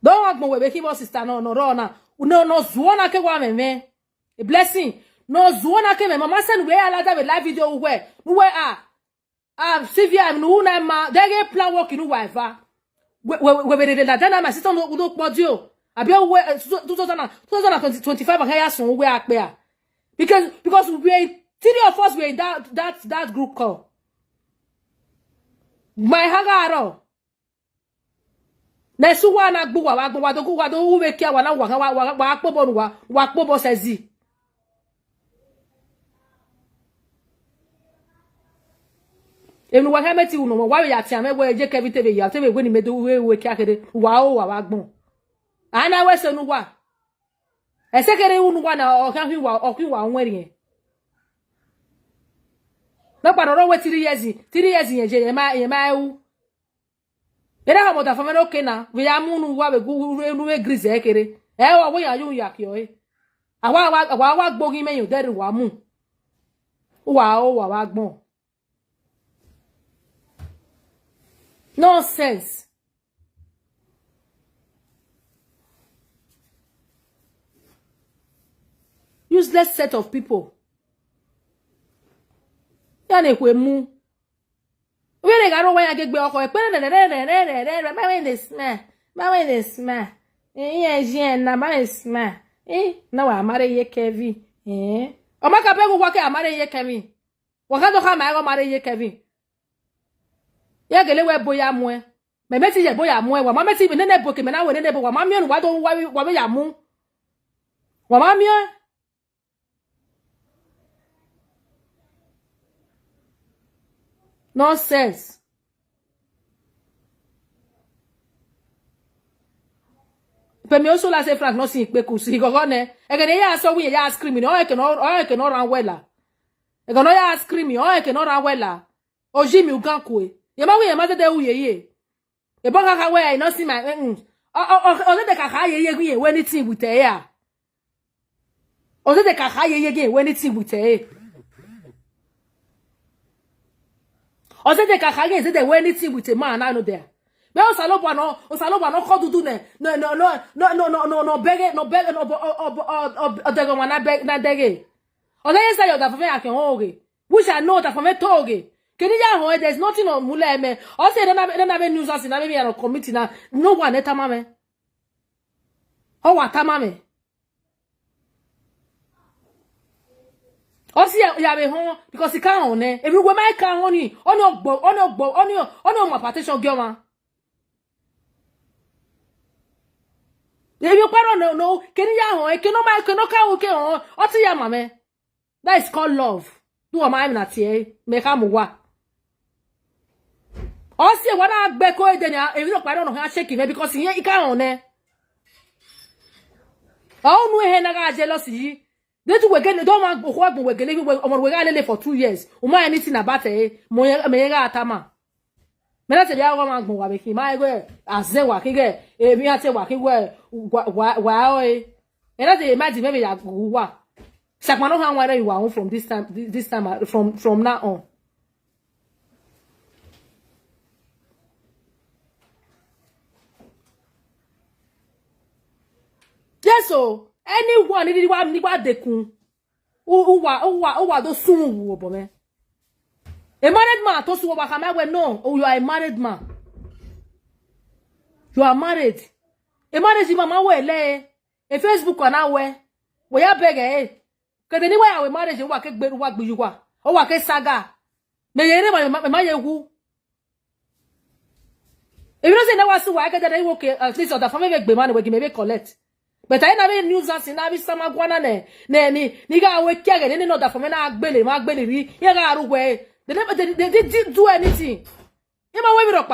do wa gbon we be ki bo sister no ro na no zuo na ke wa me a blessing no zuo na ke me mama send we ala da we live video we Sylvia no na ma de ge plan work no wife we be de la dana my sister no podio abi we 2025 ha ya sun we ape a because we 3 of us were in that group call. My hagaro. Nesu wa na gbo wa do we kia wa na wa pobo nu wa pobo sezi. Emi wa hemeti unu wa ya ti ame we je Kevin tebe ya tebe we ni medo we kia kede wa o wa gbon. Ana we se nu wa. Esekere unu wa na o kan fi wa onwere no paroro we 3 years yen je ye ma u era ha mo da famelo kena we ya munu wa be gu we grise ekere wo ya yu ya kio awa gbogi meyin deri wa mu wa gbon nonsense useless set of people ya na ekwe mu we le garo wa ya gegbe oko e pe ma we this man na ma this man na wa mare ye Kevin o ma ka pe go wa ke amare ye Kevin wa ka do ka ma go mare ye Kevin Ye gele we boya mwe. Me meti je boya mwe. Wa mama ti nene bo ke me na we nene bo wa mama mi wa do wa be ya mu. Wa mama mi nonsense. Pe me also la say Frank no sin Kpekus. He go ne. E gele ya so we ya screaming. O e ke no ran wela. E go no ya screaming. O e ke no ran wela. O jimi ugankwe. Ye ma we ye ma de uye ye. E bon kaka we no see my o de kaka ye gwe we anything with e ya. O de kaka ye gwe we anything with e. O de kaka ye de we anything with e man I know there. Me o salobo no ko dudu ne no bege no de go na beg na dege. O de say yo da fa me akin oge. We shall know that for me toge. There's nothing on Muleme. Also, don't have news as in a committee now. No one at Tamame. Oh, what Tamame? Also, you have a home because he can't own it. If you go my car on you, on your my partition, girl. If you parent no, can you cannot count, also, ya mame. That is called love. Do a man at ye, make a mwa. Also, when I beko then if you don't know how shaking because he can't on it. Oh, no, he never jealousy. They do again, don't want to work with Gale for 2 years. Uma anything about it, Moyega Atama. Menata Yawa Mawaki, my way, as they walking, me at a walking way, wow, and I imagine maybe I go. Sakmano how whether you are from this time from now on. Yes, so anyone anyone they kun who do soon wo me. A married man to so wa no, oh you are a married man. You are married. A marriage mama we le. A Facebook on our we ya beg Cause anyway, I will marriage work you or work saga. May my who. If you don't say now, so I get that I work at least or the family make money we maybe collect. But I never news as in Navi Sama Guana ne nigga we keg and any other from an Mark Belly, Yaga away. They didn't do anything. You know where we rock.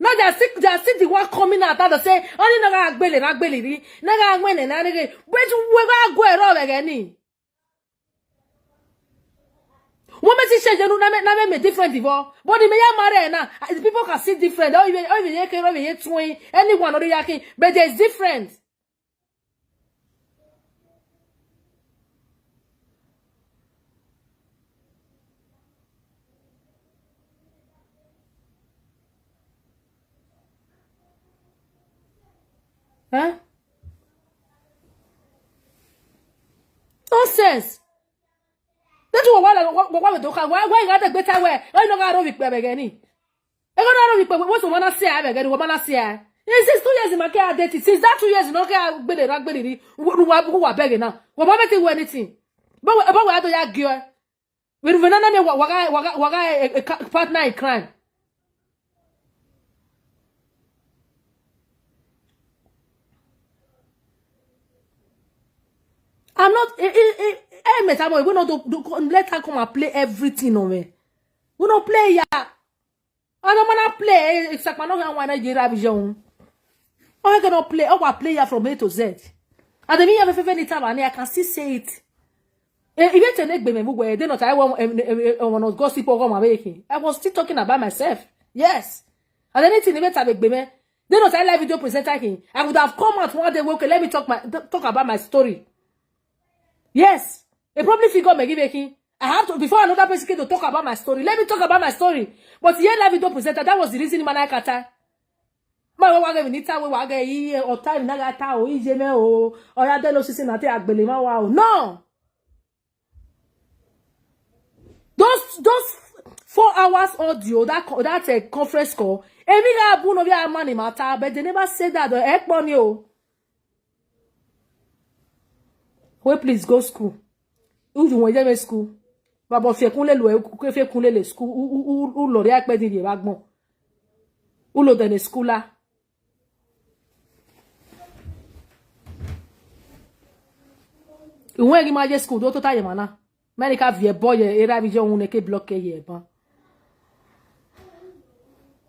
Now they are sick the one coming out that say, only Naga Belly, Naga went and I where to go again. Women say you never me different before. But the me marry now. People can see different. Or even anyone or the but there's different. Huh? Nonsense. That's what we do. Why got a better way? I know how to be again. I don't know what's the one I say. I again, woman I say. Since 2 years in my care, since that 2 years, no care, who are begging now. What about do anything? But what do you girl? We don't know what partner in crime. I'm not. We don't let her come and play everything on me. We don't play ya. I don't wanna play. Except I don't wanna get a vision. I cannot play. I will play ya from A to Z. And the minute of any time I can still say it. Even to next baby, where they not I want gossip over my making. I was still talking about myself. Yes. And anything even to make baby. They not I live video presenter him. I would have come out one day. Okay, let me talk about my story. Yes. A probably figure me give I have to before another person came to talk about my story. Let me talk about my story. But here live video presenter, that was the reason man I kata. Ma wa ga ni ta we wa ga yi o time na ga ta o ije me o ya de lo sisi na te agbele ma wa o. No. Those 4 hours audio that conference call. Emi ga bu no bi money matter, but they never said that the money o. Wait, please go school. Où you want to school? Baba fi kunle lo e ku fi kunle le school. Où lori ape di ba gbon. Ulo de schooler. Uwe gi maje school do to ta ye mana. America vie boy era bi je ohun ke block ye ban.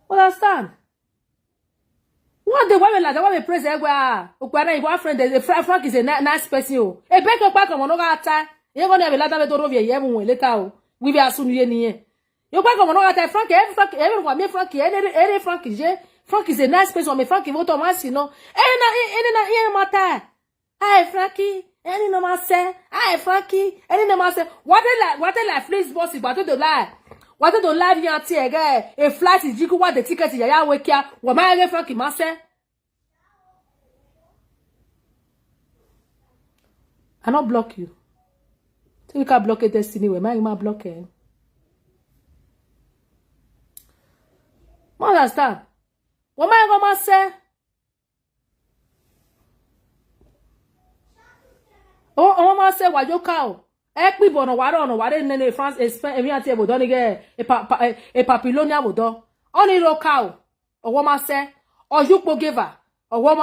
Understand? What the women like? Why we praise Egwa? Ukwana Igwa friend, Frank is a nice person. Oh, a baker back on Monogata. You're gonna have a lot of it over here. Later, we will soon ye. You back on Monogata, Frank, everyone, me Frankie, any Frankie, Frank is a nice person. Me Frankie, what Thomas, you know. Any here matter. Hi, Frankie. Any no man say. Hi, Frankie. Any no man say. What they like, please, bossy, but to the lie. What don't live here again? A flight is jiku what the ticket is ya wake ya. What my other Frankie master? I not block you. So you can block a destiny where my blocking. Understand? What my gonna say? Oh, mama say what you cow? Ekpi bono ware nene France Spain emi ati ebo don ge e papilonia bodo oni ro cow owo ma se ojupo giver owo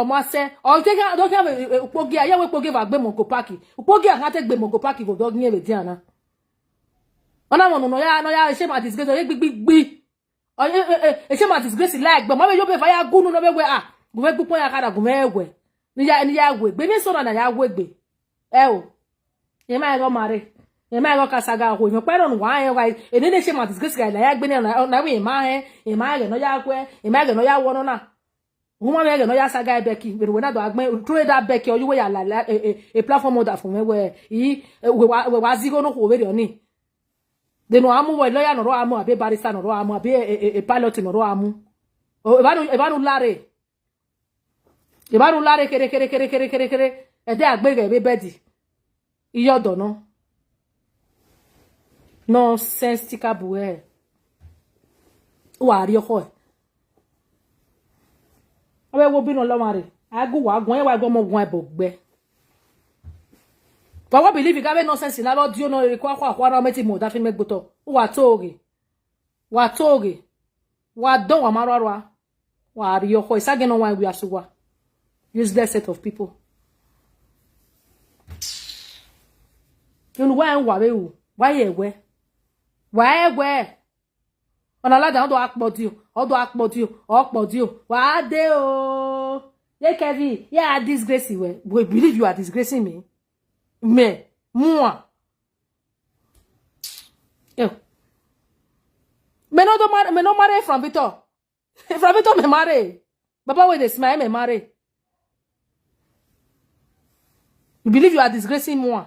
ma se o je ga do ke upogi aye we upogi va gbe monko paki upogi an ate gbe monko paki go do yin e be diana ona mo no ya se ma disgrace o ye gbigbi o e se ma disgrace like gbe mo be yo be fa ya gunu no be we go me gbupo ya kada go me egwe ni ya we gbe mi so na ya we gbe o ye ma go mare ye ma go kasaga ho me pero no wa ye ene ne she ma disgrace ga ya gbe na we ma he ma ge no ya kwe e ma ge no ya wo no na wo ma ge no ya saga beki we na do agbe through that beki o you we ya la a platform order for me we yi we wa zigo no ko we oni de no amu we lawyer no ro amu abi barrister no ro amu abi a pilot no ro amu o e ba no lare kere e de agbe ge be bedi iyo dono no sense tika buwe wa ri oko awe wo binu lo mare agu wa gun e wa go mo gun e bogbe but what believe you have no sense na lo dio no re kwa na meti mo da fi megboto wa toge wa don wa marwa wa ri oko isage no wa we asuwa useless set of people. You know why we why we on a ladder do you why de o ye Kevin yeah disgrace we believe you are disgracing me moi yo me no marry from Victor me marry baba we dey smile me marry you believe you are disgracing moi.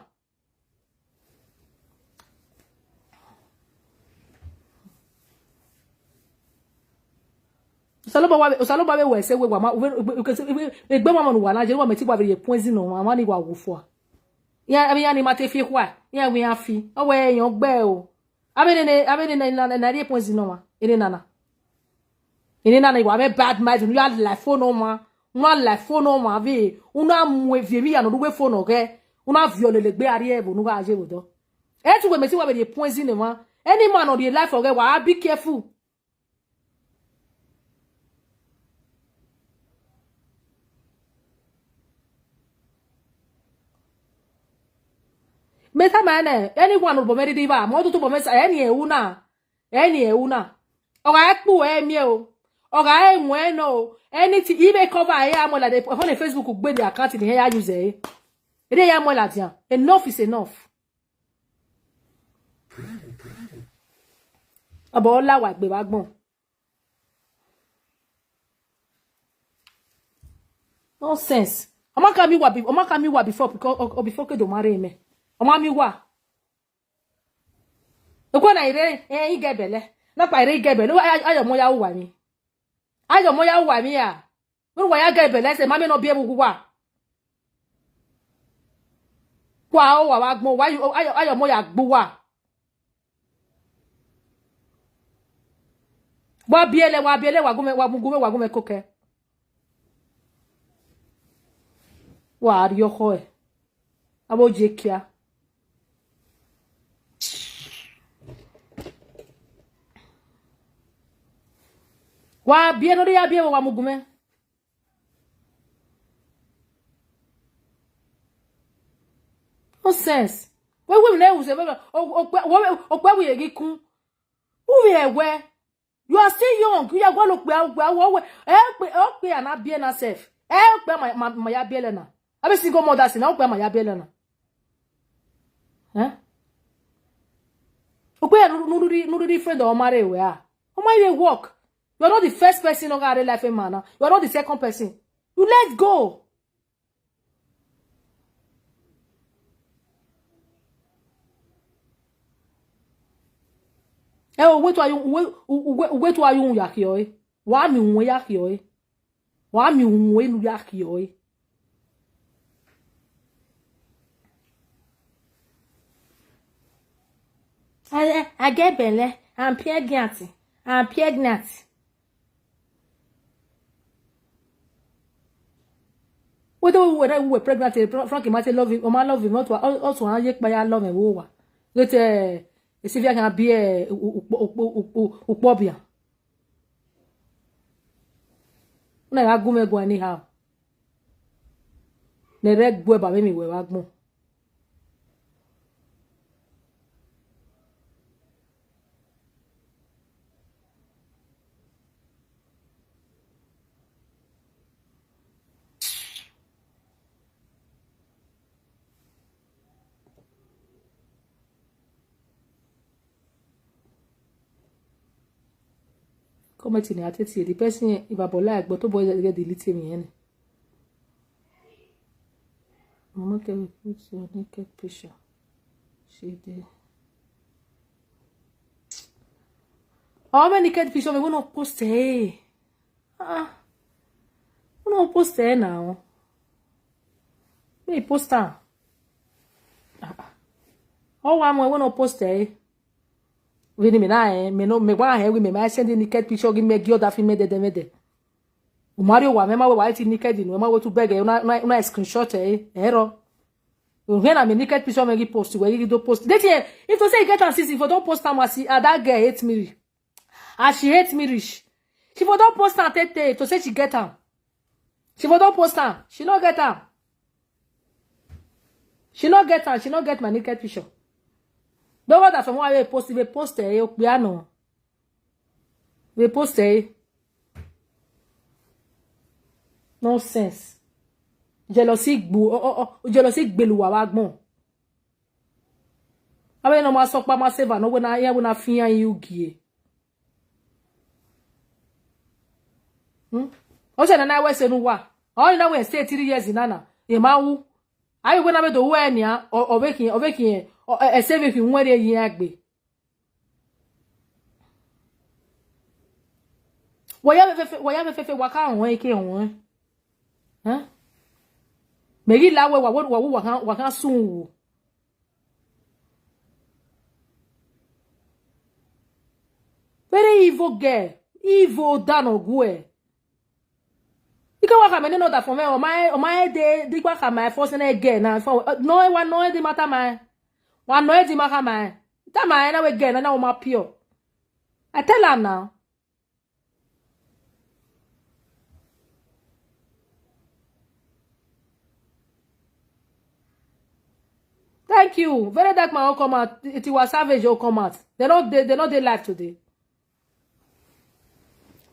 Osaloba we se we wa ma egbe ma no wa na je wa meti gba be poison no wa ni wa wo fo ya abi ya ni ma te fi kwa ya we ya fi o we yan gbe o abi ne na ri poison no wa ene nana wa be bad mind you had life phone no ma una life phone no ma bi una mu evie mi ya no we phone ke una viole le gbe ari e bo no ga je bo do e tu we meti wa be poison no ma any man on the life okay wa be careful. Meta man anyone will be diva mo to bo mesa any e una o ga ekpu e mi o ga enwe no anything ibe cover e amo la de on Facebook gbe the account ni ya use e de ya mo la dian enough is enough abo la wa gbe wa gbon nonsense o ma ka mi wa before because before ke do marry me Oma mi wa. Eko na ire igebele. Na pa ire igebele. Ayo mo ya wa mi. Ayo mo ya wa mi ya. Wo wa ya gebele se mami no bi ebu wa. Kwa o wa gbon wa ayo mo ya gbo wa. Wa biele wa gume koke. Wa ri oho e. Abo je kia. Wa bien no ya bien wa mugume. No sense. We na use o we yegi kun. Who we where? You are still young. You are going to pe ana bien na self. Pe my ya bien na. Abi single mother sin na pe my ya bien na. Eh? Okwe no friend or marry we are. How my work? You are not the first person on our life man. You are not the second person. You let go. Wait to you yakio. Wa mi unwe yakio. Wa mi unwe nu yakio. I get belle. I'm pregnant. I'm pregnant. Whether we were pregnant, Frankie might love him, or my love him, not also I yet by our love and war. Let if you can be a Upobia. No, I go anyhow. The red boy by me where I go. Comment in attitude, the person if I like, but to boys get deleting me. Mama can put your naked picture. She did. How many naked picture we wanna post? Hey, we wanna post now. Me post her. How am I wanna post Vini me na me no me wa he we me send naked picture give me girl that film me de. O Mario wa me ma we wa ti naked no ma we to beg una screenshot error. When I me naked picture me give post we do post. That if to say get an sissy for don't post am as that girl hate me. As she hate me rich. She for don't post am tete to say she get am. She for don't post am. She no get am. She no get am. She no get my naked picture. Don't want that from why we post piano. We post nonsense. Jealousy gbelu wa wagbon. Abe no ma so pa ma save no we na fian you gie. O se na we se nu wa. O na we stay 3 years nana. E ma wu. Ayi we na be do we ania obekin save if you nwere yin agbe. Wo ya fefe waka won eke won. Huh? Meri la we wa kan sun wo. Very evil girl. Evil dan ogwe. Ika waka me no that for me o my de digba ka my force na again na for no de mata my. One no di maka my. That my na we again na o ma pure. I tell her now. Thank you. Very dark my come out. It was savage will come out. They not they live today.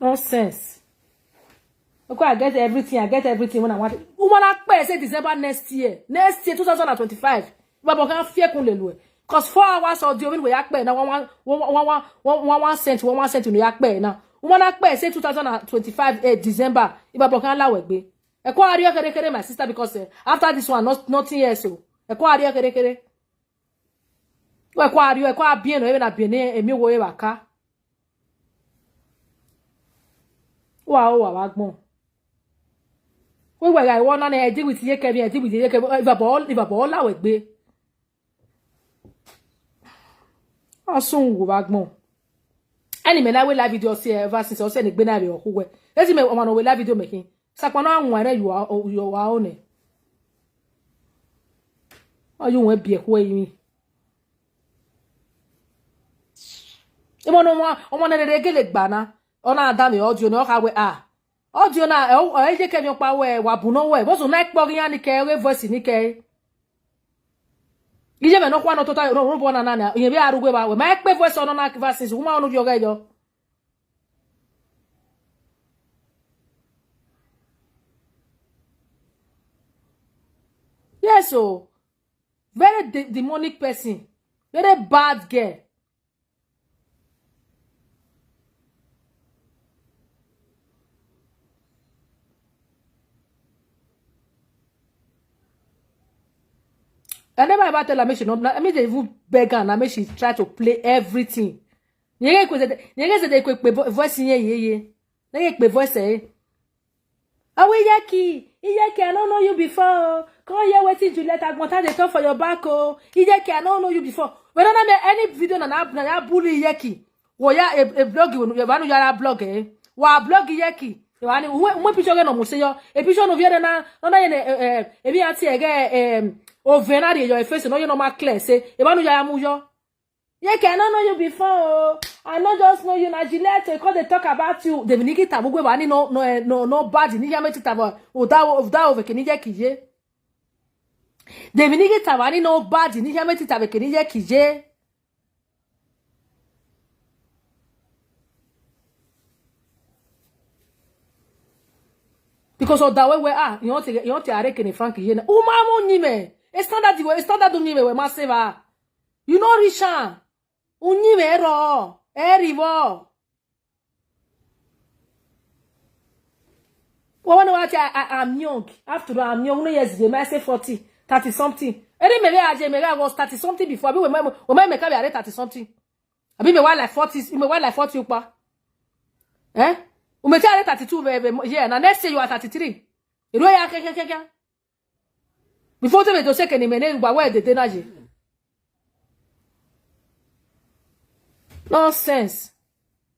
Nonsense. Okay, I get everything when I want. Woman I pay say December next year 2025. But can fear kun lelu. Cause 4 hours or the we yak pay now 1 cent no yak pay now. Woman I pay say 2025 December. If can la we gbe. E ko ari kere my sister because after this one nothing else so. E ko ari kere. We ko ari bien no even na bien emi wo e waka. Wa wagbon. We I want na e di with ye Kevin e di with ye Kevin if ball la we gbe. Asun wo wagbon. Anyway, na we live video see ever since o se ni gbe na re oku we. Let's me o ma no we live video making. Sapona anwa re you are on e. Ayu won bi e ku yin. E mo no o mo na re gele gba na. ona adami audio no ka we audio na e je ke mi pa we wa bu no we bo so na ekpo yan ni ke we voice ni ke ije me no kwa no total no bo na yen bi arugwe ba we ma ekpe voice ono na vaccines wo ma onu bi oga ejo yes so very demonic person, very bad girl. I never ever tell her make she not. I mean, they even beg her and I make she try to play everything. Nyege say they quick voice ye. Nyege quick voice eh. Oh, Iyeki, I don't know you before. Come here waiting to let Agmonta they talk for your back. Oh, Iyeki, I don't know you before. When I make any video na bully Iyeki. Wo ya a blog you vanu ya blog eh. Wa blog Iyeki. You ani we picture no mo say yo. E picture no vie na ye e bi ati ege o venari your face no you no ma clear say e vanu ya mu yo. Iyeki, I don't know you before. I not just know you na Gillette because they talk about you. They niki tabugwe ba ni no bad ni ya meti tabo. O da over ke ni je kije. They niki tabani no bad ni ya meti tabe ke ni je kije. Because of that way you want to arrest in Frank kije na. O ma mo nyime. E standard do nyime we ma se ba. You know Richard. Unyime ro. Erivo. Well, I'm young. After all, I'm young. No years ago, I say 40, 30 something. Maybe I was 30 something before. We make a 30 something. I mean, me like 40. Me like 40 pa. Eh? We make a 32 yeah. Now next year you are 33. You know ya keke. Before they do say que ni mene ba where the denaje. Nonsense.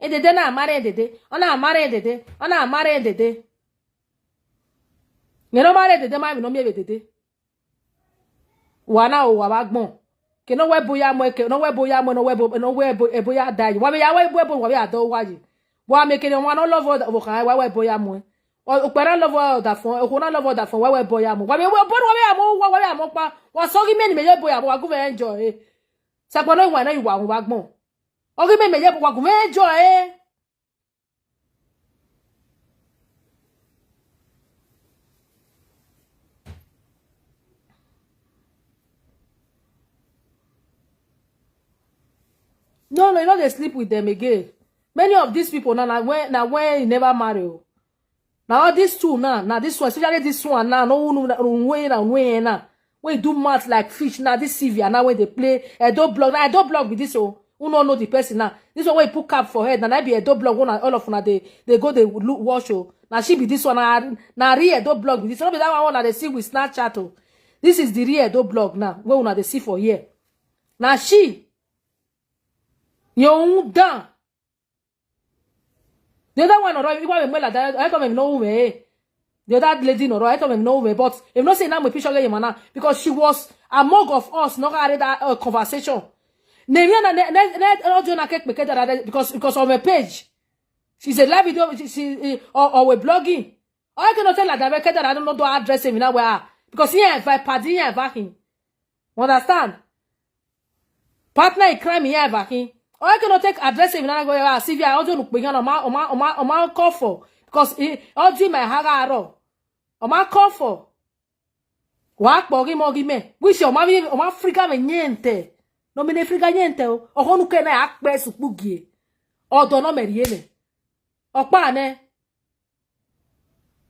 Dede na amare dede. Ona amare dede. Ona amare dede. Me no mare dede ma mi no mi dede. Wana o wa bagbon. Ke no we boya mo ke no we boya mo no we boya dai. Wa me ya we bo wa be ado wa yi. Wa me ke no wa no love o kan wa we boya mo. O pera love that phone. O na love that phone wa we boya mo. Wa me we bo wa be amo pa. Wa so gi me ni me ye boya mo wa go ve enjoy. Sapo no wa na yi wa bagbon. Ogi me ye wa ku mejo No, you know they sleep with them again. Many of these people now when you never marry. Now all these two now this one, especially this one now, no way now. When you do math like fish now, this CV now when they play I don't blog with this oh. Who don't know the person now? This one where you put cap for head. Now I be a dog blog one all of them they go they look watch oh. Now she be this one now real dog blog with this. Not be that one that they see with Snapchat oh. This is the real dog blog now. Where una they see for here. Now she you down. The other one alright. You want me like that? I don't know way. The other lady no right. I don't know way. But if not say now my picture get mana because she was among of us. Not had that conversation. Because of her page. She's a live video, she or we're blogging. I cannot tell her that I don't know the address him now where because here if I party here backing. Understand? Partner in crime here backing. I cannot take address him now where Sylvia I don't look behind on my call for because I'll do my hagaro. On my call for. What bogi me? Wish your mommy on Africa me niente. No me ne friga niente o. O nu ke na akpe supugie. O do no meriele. O pa ne.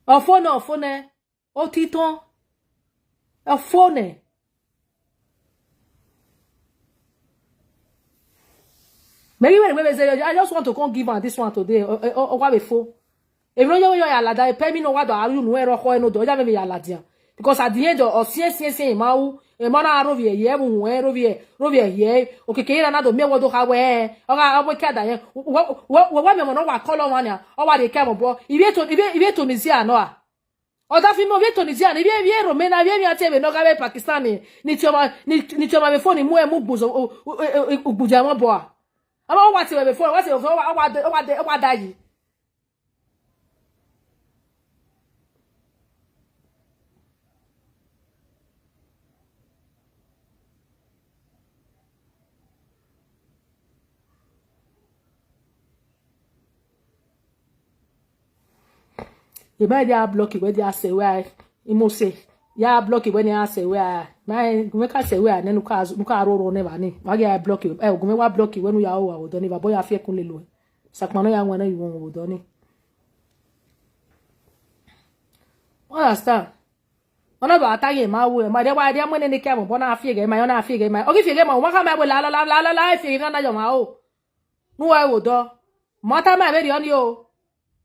O fone. O titon. O fone. Maybe when say I just want to come give her this one today. O wa before. If no yo ya lada e pe mi no wa do aru nu ero ko eno do ja me ya ladia. Because at the end of sie mau na rovie ye mu rovie ye okeke na do me wodo ha we oga abokada ye wa me mo no wa color one ya o wa de ke mo bo ibe to nizia no a o da fi mo be to nizia na ibe romena ibe mi ate be no ga be Pakistan ni tioma be phone mu gbuzo ugbuja mo bo a ama wa ti be phone wa ti o wa dayi e ba dia block we dia say we imo say ya block when ya say we my me ka say we na nu ka roro ne ba ni wa ya block e ogun me wa block when ya o do ni ba boy afie kun le lo sakmano ya won na you won o do ni understand ona ba ataye ma wo ma de wa de mo ne ke mo bona afie ge ma ona afie ge ma o ki fie ge ma o ma ka ma bo la fie ge na jo ma o nu wa wo do mata ma be ri oni o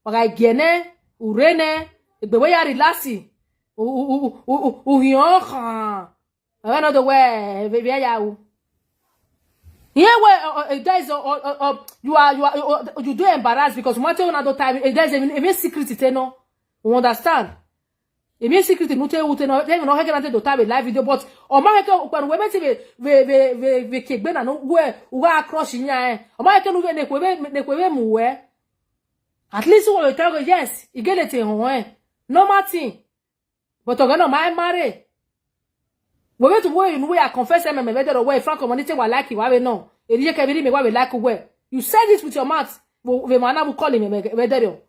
wa ga gene urene egbewe ya relaxi uhion khan I the way baby ya u here where there is you do embarrassed because one time there's a secret it no you understand a secret no tell you no they no get to time live video but o ma ke when we meti we kegbe na no we across yin o ma ke no ne kwe mu we at least we tell you yes you get it normal thing but oga no my marry we went to way in way I confess me better way frank community wa like wa we no e je ke bi me wa we like we you said this with your mouth we man will call him better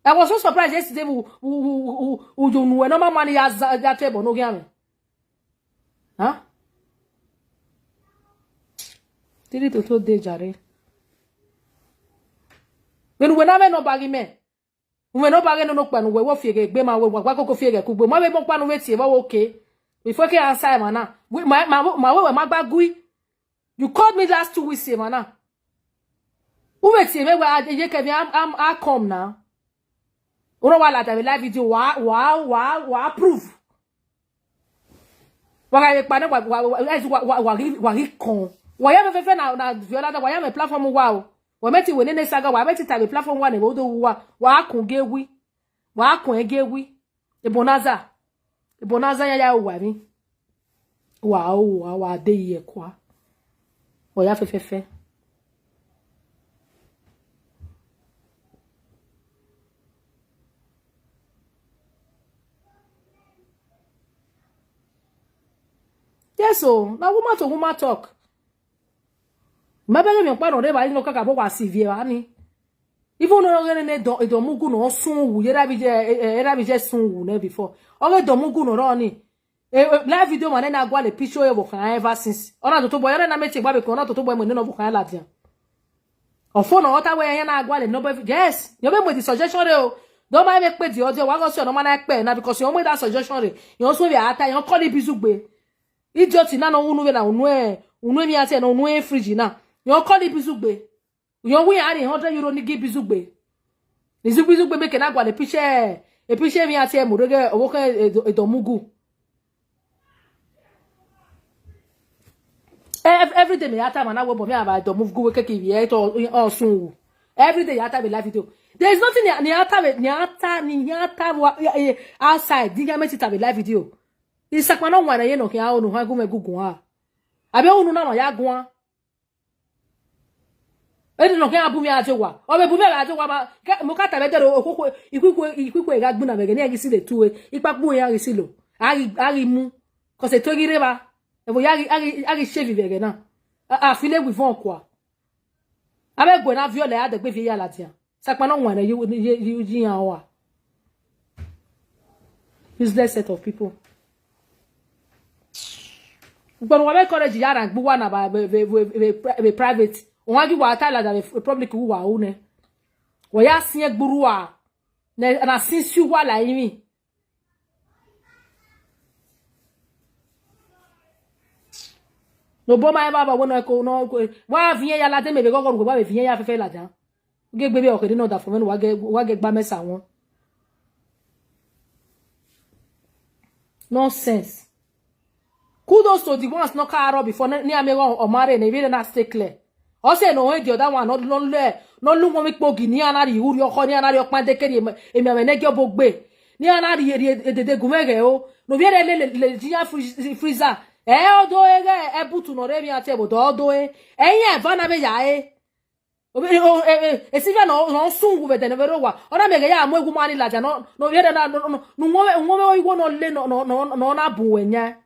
I was so surprised yesterday we do no normal man ya that table no game huh did it to dey jare when we na no bagi me we no bagi no pa no we wo fie ge gbe ma we wa koko fie ge kugbo ma be mo pa no we tie ba okay before ke answer mana my bagui you called me last 2 weeks mana who wait me we ke I come now oro wala ta live video wa prove wa ga pa ne wa ri kon wa ya me fe na viola da wa ya me platform wa meti we ne saga wa meti ta platform wa ne wo do wa kun gewi wa kun egewi Bonaza ya wa mi wa de ye kwa o ya fe yes o na woman talk ma be mi pa no re ba ni no kaka bo wa sivie wa ni even no ne do mugu no sun wu era bi je sun wu na before o do mugu no ro ni live video man na gwa le picture e bo kan ever since ona to boy na meti gba be ko ona to boy mo no bo kan la dia o phone o ta we yan na gwa le no boy yes yo be mo di suggestion re o do ma be pe di audio wa go so no ma na pe na because yo mo that suggestion re yo so be ata yo call bizugbe idiot na no unu we na unu mi ate na unu e fridge na yo call bizugbe yo we ari €100 ni give bizugbe bizugbe make na gwa le picture mi ate mo rege owo kan edomugu every day me ata man we bo me about edomugu we keke wie to sun every day ata be live video there is nothing ni ata outside diga me ti be live video isakwa no wan ye no ke a onu ha gu me gugun ha abi onu na no ya gun edi no ke abu mi ate wa o be bu mi ate wa ma mo ka ta be dero okoko ikuku e ga gbun na be ni agi si le tuwe ipapu e agi si lo ari mu ko se to gire ba e bo yari shave be na a file wi fon kwa abe gwe na viole a de gbe fi ya latia sakpa no wan yi yan wa useless set of people but we encourage yara gbu wa na ba be private wọ́n gi wa ta la da public wa o ne wo ya sin egburu wa na sin su wa la yin no bo ma ba wo no ko no wa vie ya la de me be gogo go ba be vie ya fefe la jan ge gbe be o ke no da fo me wa ge gba mesa won nonsense kudos to the ones no car before ni amego o mare na be na stay clear o se no the other one no lu won mi pogi ni anari uri oko ni anari opan de keri emi amene ge obogbe ni anari edede gumege o no bi le jinya freezer odo ege ebutu no re mi ate bodo odo eyin eva na be ya esivia no sungu be de ne vero wa ona mege ya amu egwu mani laja no bi na no nwo igwo no le no na bu enya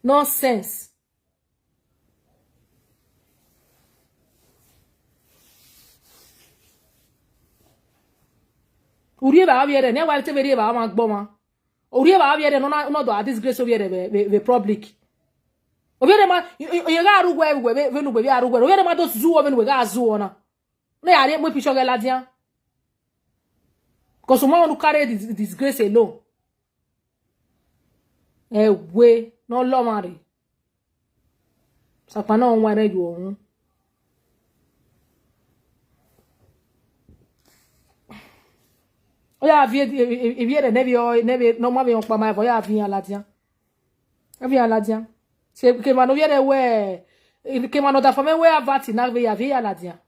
nonsense. Uriye ba abiere ne wa te beriye ba ma gbo ma. Uriye ba abiere no do a disgrace obiere be public. Obiere ma ye ga arugwe we venu be arugwe. Obiere ma do zuwo venu we ga zuwo na. No ya re mo pisho ga ladian. Because someone who carry this disgrace alone. We no law marry. Sapana on wane you on. Oh yeah, if you never no more on my voy a via ladian. Via ladian. Se que mano viene we que mano da fame we avati na via ladian.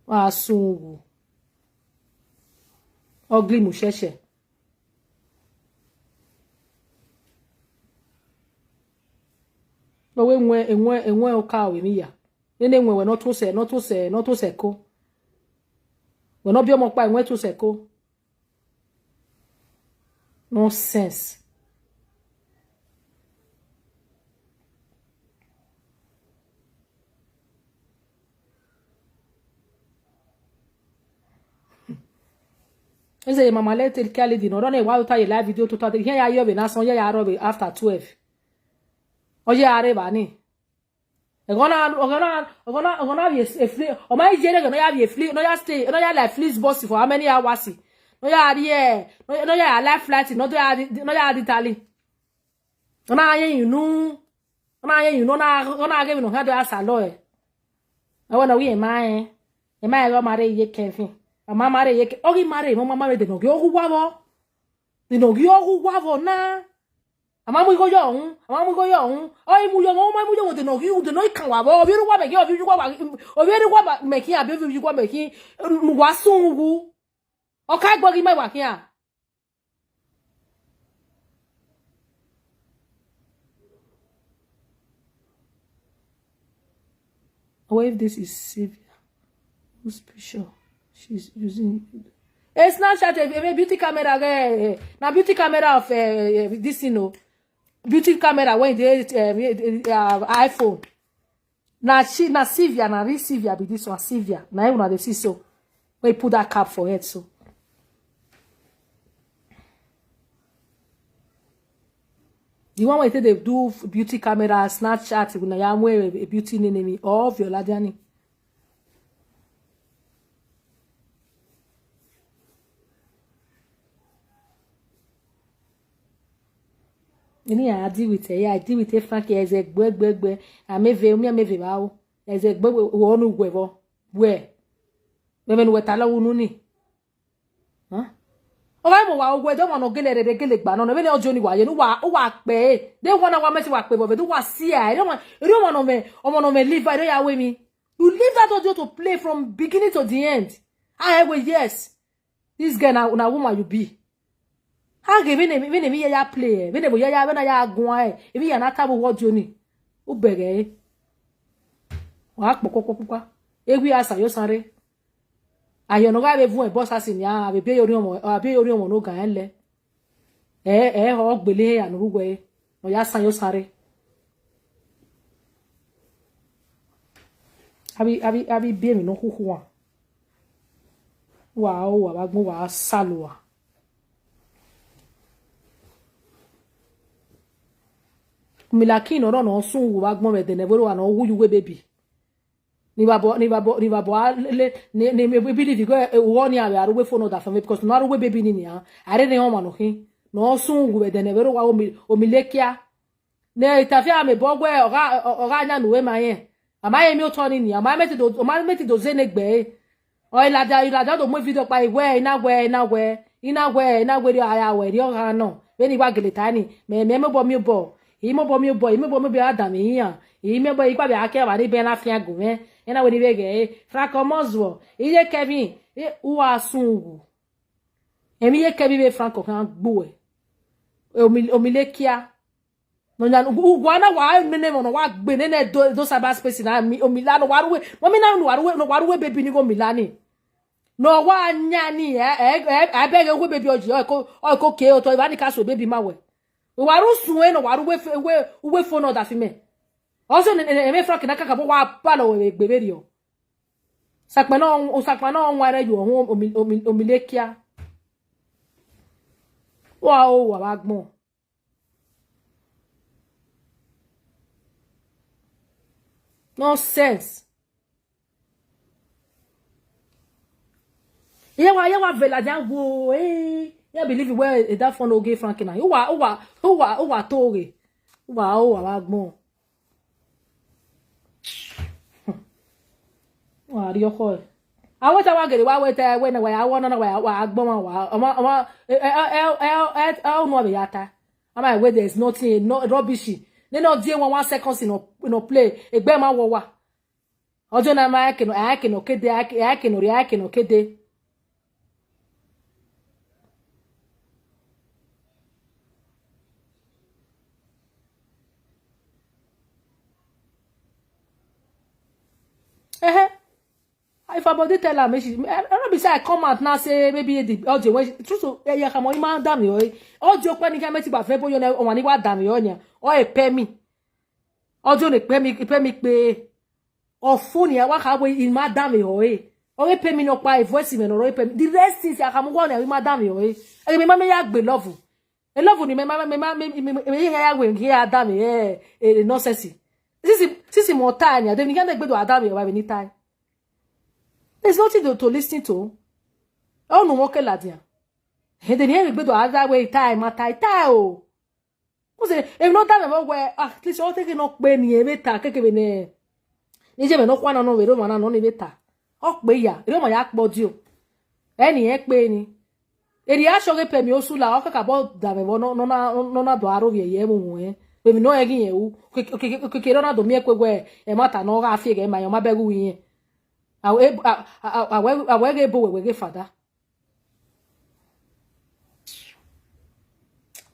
Ah sungu. Ugly musheshe. But when oka we mi ya. Nene we not to say ko. We no bi omo pa enwe to say ko. Nonsense. Ese mama let el kale di no don e wa uta ye live video to here ya yo be na son ya robe after 12. Oye are ba ni. Ogona be a flea. O my jere no ya be a flea. No ya stay. No ya like fleece boss for how many hours? No ya here. No ya life flight. No ya Italy. No na yen you know. No na yen you know na give no how do asalo e. I wanna we my go marry ye Kevin. Mama marry ye. Ogi marry. Mama marry de no gi ogwavo. De no gi ogwavo na. Amamu go young. Oh, mu yo de no gi de no kan wa bo. Obi ru wa be gi obi ru wa making abi obi ru wa making wa sungu. O ka gbo gi me wa kian. What if this is Sylvia? Who's special? She's using it's not such a beauty camera na beauty camera of this beauty camera when they iPhone na Sylvia na real Sylvia be this one Sylvia na una dey see so when put that cap for head so the one where they do beauty camera Snapchat na ya mwe beauty name or Viola Diani. I deal with it. I deal with it. Frankie, as a gbegbe. I may be bawo. As a gbegbe wonu gwevo. Where? Women we tala ununi. Huh? Oba mo wa ogwe do mo no gele gba no be le ojo ni wa ye no wa pe. They wanna wa meti wa pe bo do wa see I don't want no me omo no me leave I don't ya we me. You leave that audio to play from beginning to the end. I go yes. This girl na woman you be. Ha ge me ya play me bo ya be na ya gun e ya na tabo wojo ni o bere wa popopopwa egwi asa yo sanre ayo no ga be fun e boss asin ya be ori omo no gan ele ho gbele ya no rugwe no ya san yo sanre abi bi mi no huhu wa wa ba gbon wa salwa. Milaki no no sun wa gbon me de neboro wa no wuyu we baby ni babo le ni me believe go wo ni awe aruwe phone da fam because no aruwe baby ni ya are ne homa no hin no sun we de neboro wa o milekia ne itafia me bogwe oga anya no we maye amaye mi o to ni ama meti do zenegbe o ilada do mo video pa iwe ina gwe ri aya we ri o ha no we ni wa geletani me bo mi bo imo bo mi adam yan imo bo ipa be ake ba ni be na fian gun ena we ni bege Franco Mozwo iye Kevin uwa sungu emi ye Kevin be Franco kan gbo omilekia no na ugwana wa nene mo no wa gbe nene do cyber space na omilano waruwe mo mi na waruwe baby ni go milani no wa nya ni abege we baby oji o ko ke o to iba ni kaso baby mawe waru suwe no waru we phone da fi me also me Frank na kaka bo wa palo we gbeberio sakpa no onware ju ohun omilekia Wow, wagmo. No sense. Yeah, vela jango. Hey, yeah, believe where that phone okay, Frankina. Uwa, toge. Uwa, wagmo. Wa rio ko. I want to get wait when I want to know why agbon wa. No be yata. Am I where there's nothing, no rubbishy. They not deal 1 second in no play. Egbe ma wo wa. Ojo na ma ake no kede ake no kede. If about tell her, she I don't be say I come out now say maybe the audio when true so yeah come on man damn you audio when you can make ba fe boyo na o wani wa damn you nya o e pay me audio ne pay me pe o phone ya wa ka we in madam you o e pay me no pa voice me no o e pay me the rest is ya come go na madam you e me ma me ya gbe love e love ni me ya we here damn nonsense this is more time ya dem ni kan gbe do adam you wa be ni time. There's nothing to listen to. Oh no, okay, ladia. He didn't hear me, but other way time, oh. Was it? If not that, where at least all taking up when you beta, kekebene. Nije no one no we don't want no beta. Ok be ya, you know my yak bodio. Any ek be ni. Eri asho ge pe mi osula, ok ka bo da me no na do aro vie ye mu e. We mi no egin ye u. Ke na do mi ekwe e mata no ga afie ge ma yo ma begu yin. I get boy we get father.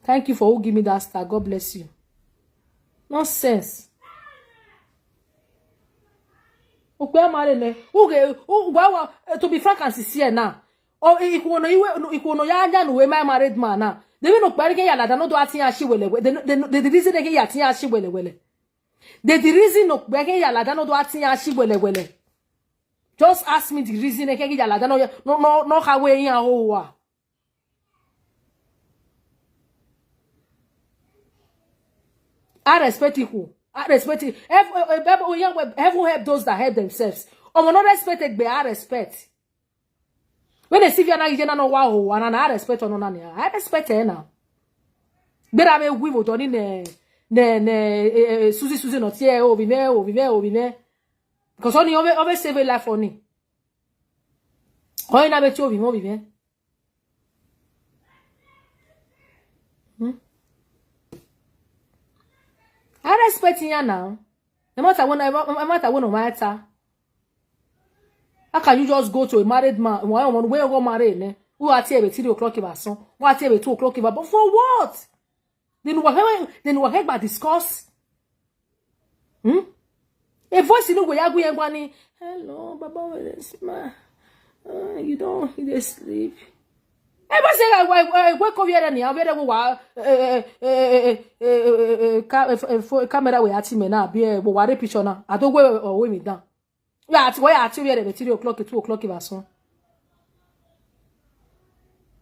Thank you for who give me that star. God bless you. Nonsense. Okay, marry to be frank and sincere now. Oh, ikuno ya no we my married man now. They no pare ke ya la no do atin ashi wele. The reason they ya atin ashi wele. The reason no pare ke ya la no do atin ashi wele. Just ask me the reason no how we in a I respect you. I respect it. Everyone help those that help themselves. I'm not respected, but I respect. When they see you now, no wow, and I respect on I respect her now. But I mean, we would only Susie not here, over there. Because only over save a life for me. Oh, you never told me, I respect you now. No matter when no matter. How can you just go to a married man? One way go married, who are here at 3 o'clock in son, who are here at 2 o'clock in but for what? Then whatever discuss. A voice in where you go and hello, Baba, you don't sleep. I was saying I wake up here and I very camera we at me now be a worry picture now. I don't go away me down. Yeah, it's why I tell you at 3 o'clock, 2 o'clock in son.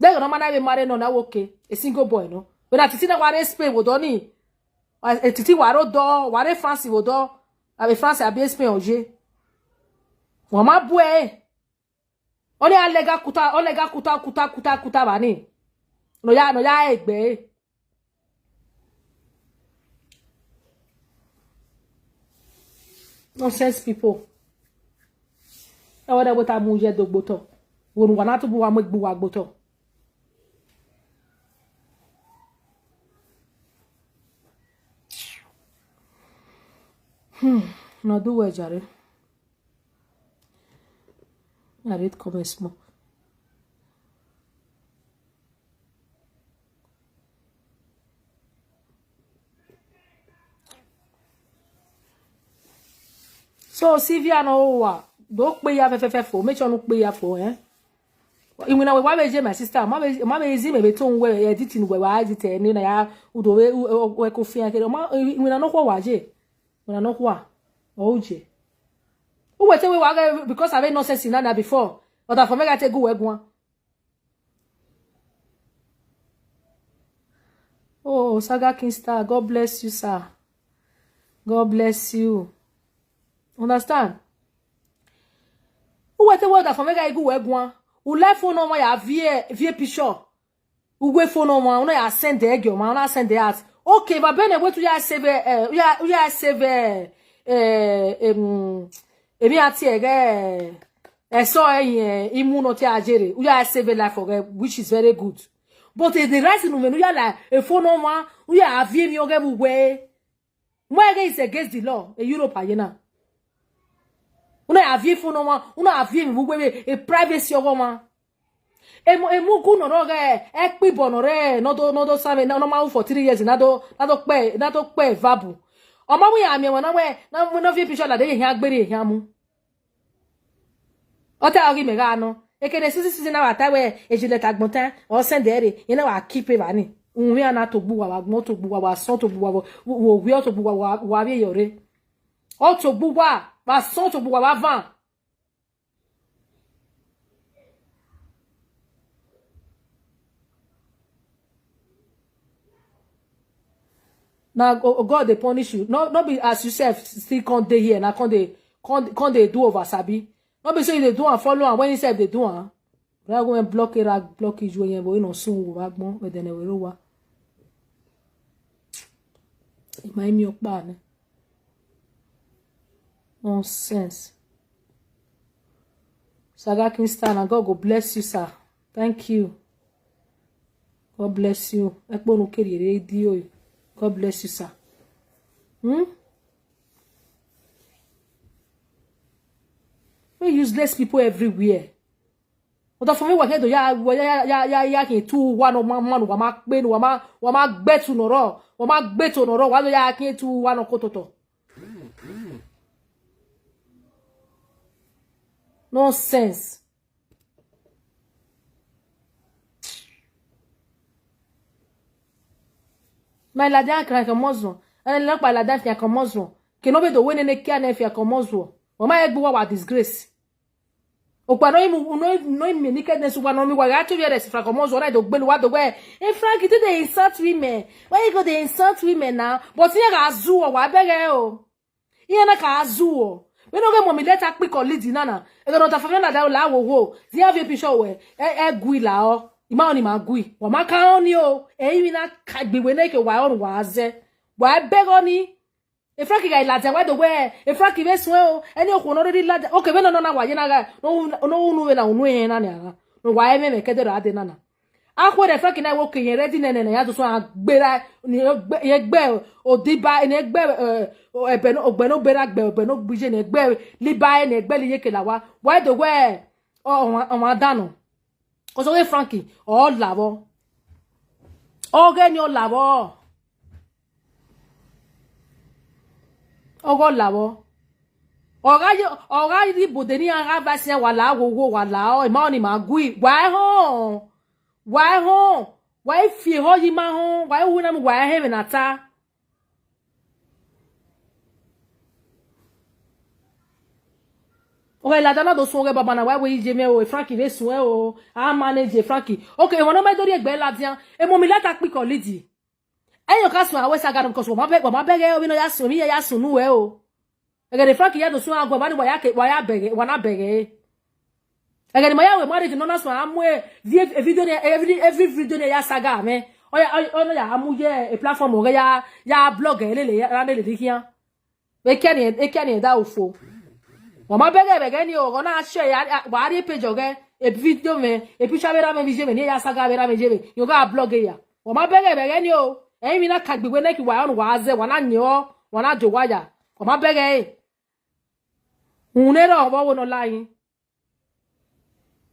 Then no man I be married no now okay. A single boy, no. But I see that what Spain would only a titi waro do, ware France would do. Avec France a bien Spain oje. Wama bwe. Oni alega kuta bani. No ya egbe. Nonsense people. I wonder what I move do boto. Won wana to bu wa megbu wa boto. No do well, Jerry. I read comments more. So Sylvia no don't pay ya for make sure no pay ya for even now why be my sister ma be zi me be ton we editing we wa edit ni na ya udo we ko fi akere ma even no kwa waje when no kwa oje who we tell we wa because I have nonsense in that before but I for make I take go we gwan Oh, Saga King Star, God bless you, sir. God bless you. Understand? Ou ete word for mega igu wegwan. Ou le phone on ya vie picture. Ou we phone on una ya send the egg man, una send the art. Okay, but bene we tu ya save ya save ebi ati ege so imuno ti ajere. U ya save life for which is very good. But the rest no me no ya like a phone on one, u ya vie mi oge bu we. Mwege is against the law in Europe ayena. Una avie phone on one, una avie mi bu we a privacy of one. Emugu no roge ekpibo no re no do same no ma for 3 years na do pe vabu. O ma wi ami won na we no vie picture la de yan agbere yan mu. O ta ogi me ga no. Ekene sisi na wata we ejile tagbontan o send ere yen wa keep e ba ni. Unwe ana to gbu wa gbon to gbu wa son to gbu wa wo wi o to gbu wa bi yore. O to gbu wa son to gbu wa van. Now God they punish you. No be as yourself still can't dey here. Now can't they do over sabi. No be say they do and follow and when you say they do and we are going block it blockage when you no soon we back more but then we rowa. It might me up bad. Nonsense. Saga King Star and God go bless you, sir. Thank you. God bless you. Ekpo no keri radio. God bless you, sir. We useless people everywhere. But for me, what head ya can 2-1 man wa ma pe wa ma gbetu noro. Wa ma gbetu noro wa ya can 2-1 okototo. Nonsense. Mais la dernière craque mozo. Elle n'a pas la dernière craque mozo. Que no be do wene ne kia ne fia mozo. O ma egbu wa disgrace. O pa no mi ni ke ne su wa no mi wa ga to viere si fra mozo na do gbelu wa do we. E Frank it dey insult women. Why you go dey insult women now? But here ga azu wa bege o. Here na ka azu o. We no get mommy let her quick or lead nana. E go no ta fa na da la wo. Ti have picture we. Egui la o. Ima oni ma gui wa maka oni o eyi na kagbewe na ke wa orun wa ze wa bego ni e Frank ga ilaja wa do we e Frank be sun o eni okun no ri laja o ke be no na wa ye na ga no unu we na unu ye na ni ara no wa e me kedero ade nana akwo de Frank na wo ke yen ready nene ya to so agbera ni ye gbe odiba ni gbe ebe no ogbe no bera gbe ebe no buje ni gbe liba ni egbe li ye ke la wa do we o wa danu. Because we Frankie, all lavo. Oge ni o lavo. Ogo lavo. Oga di bodeni anga vasia wala wo wala o ma ni magui. Why ho? Why fi ho yi ma ho? Why wu na mu why he na ta? Okay, la dana do songe baba na why we jeme o Frankie ve sun o a manage Frankie. Okay, won no me dori egbe la dian. E mo mi leta quick on lady. Eyo ka sun awe saga because wo ma bege o bi no ya sun mi ya sun nu we o. E ga de Frankie ya do sun agbo ba ni wa ya bege wa na bege. E ga de mo ya we marriage no na sun amu e video every video ya saga me. O ya amu ye a platform o ya blog ele ya le dikian. We keni da ofo. Mama bege ni o gona share ya wa ri page oge e video me e picture bera me video me ni ya saga bera me jebe yo ga blog ya mama bege ni o e mi na kagbegbe na ki wa on wa ze wa na nyo wa na jo waya mama bege unero obo wo no line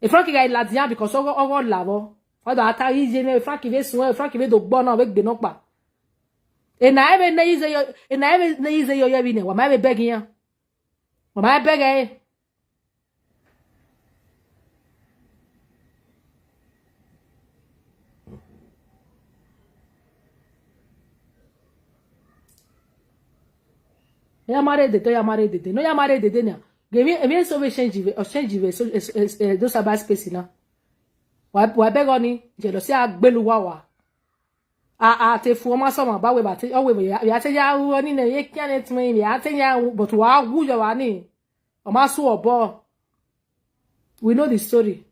e Frank ga la dian because ogo lavo wa da ata yi je me Frank ve sun e Frank ve do gbo na we gbe no pa e na ebe na ize yo ye bi ne wa ma be bege yan mama bege ya mare de no ya mare de na gemi so we change so do saba space na wa bege ni je lo si agbelu wa te fu ma so ma ba we ba te o we ya te ya wo ni na ye kia ne twen ya te ya but wa wu yo wa ni o ma so obo. We know the story.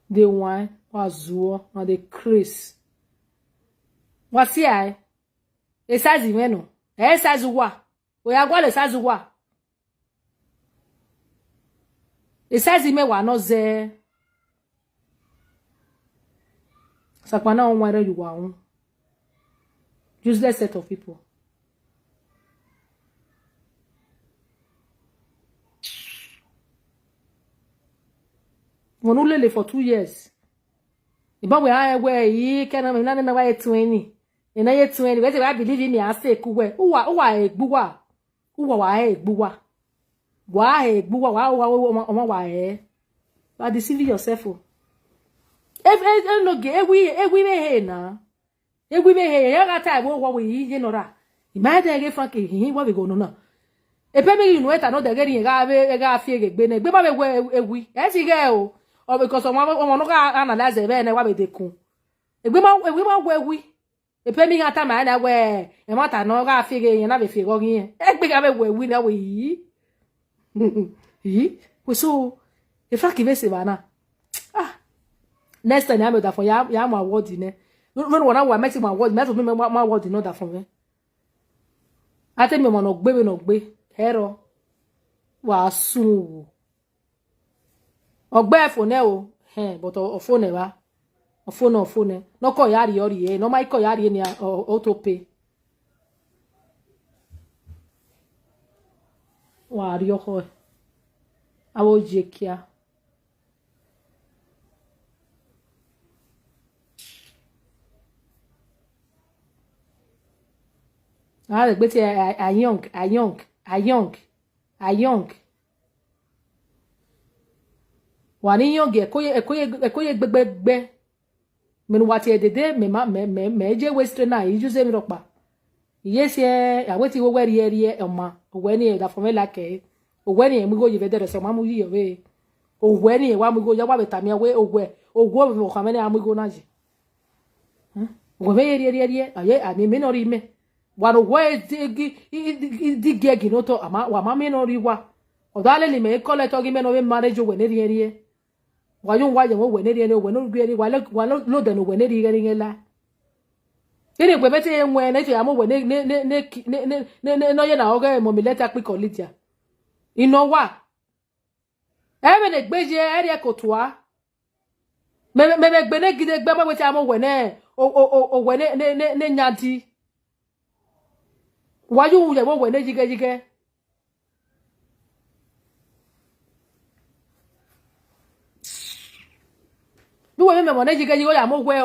The one was zuo na the Chris. What's I? E says imeno. E says wa. We agwa le says wa. E says ime wa no ze. Sakwana on where you wa. Useless set of people. Monulele for 2 years. Iba we are where ye can na na wa 20. Na ye 20. We say I believe in me ase ku we. Uwa egbuwa. Uwa wa egbuwa. Wa egbuwa wa e. You are deceiving yourself. No ge ewi me he na. Ewi me he ya ga time wo we yi no ra. Imagine ge frank he what we go no na. Epe me you eta no de ge yin ga afie ge gbe na. Gbe ba we ewi. E si ge o. Or because someone no ga analyze e na wa be dekun. Egbe ma we. Epe mi ata ma na we. E mata no ga afie ge yin na be fie go yin. Egbe ga be we na we yi. Yi. We so e frank be se ba na. Next time I that for ya my award ne. No wa make my award, me to me my award no that for me. Ate me mo no gbe hero wa sun. Ogbe fo ne o, but ofo ne wa. Ofo ne. No ko yari ori e, no mai ko yari ni auto pay. Wa ri ho. Awo je kia. Ah, but a young. Wani young ekoye gbegbe. Menu wati edede me je waste na iju se mi ropa. Yes ye aweti wo weri eri oma. Oweni da for me like oweni mi go ye vedere so mamu yi we. Oweni wa mi go ya wa betami we ogwo mo kwamene amugo naji. Ogwe eri aye ami me no ri me. Wano we di gegi no to ama wa mama no riwa odale ni me kole to gi me no we marriage we ne rie wa yun wa je wo we ne rie we no gbe ri wa lo de no we ne rie la iri gbe bete enwe na to amo we ne no ye na oga mo mi leta pe kolitia ino wa ebe ne gbeje ere ko toa me gbe ne gide gbe mo we ti amo we ne o we ne nyanti. Why you wo we ne jige bí wo me mo ne jige o ya mo we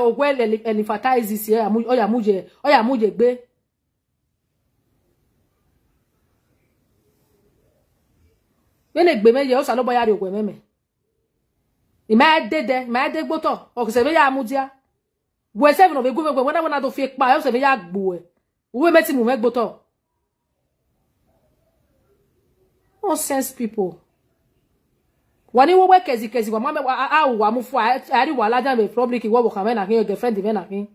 elifatize si o ya muje gbe be ne gbe meje o sa lo boya re ogwe meme ma de gboto o se be ya mudia wo se no be gbe wona to fi pa o se be ya gbo e wo meti mu me gboto. Nonsense people. Wani wo we kezi wa mama wa mu fu ari wa la dan be public wo ka me na kin girlfriend me na kin.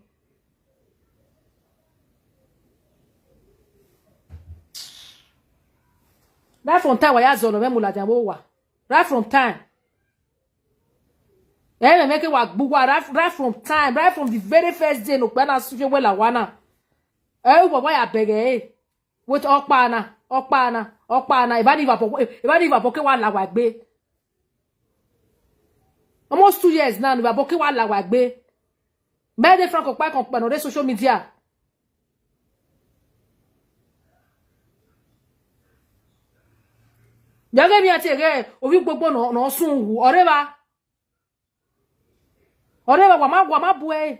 Right from time wa ya zo no me mu la dan wo wa. Right from time. Me make wa gbuwa right from time, right from the very first day no pe na su fe we la wa na. Wo ya bege with okpana ibani va poke wa la wa gbe almost 2 years now va poke wa la wa gbe me de franco pa kon no social media jage mi ati ere obi gbogbo no sun wu ore ba wa ma bu e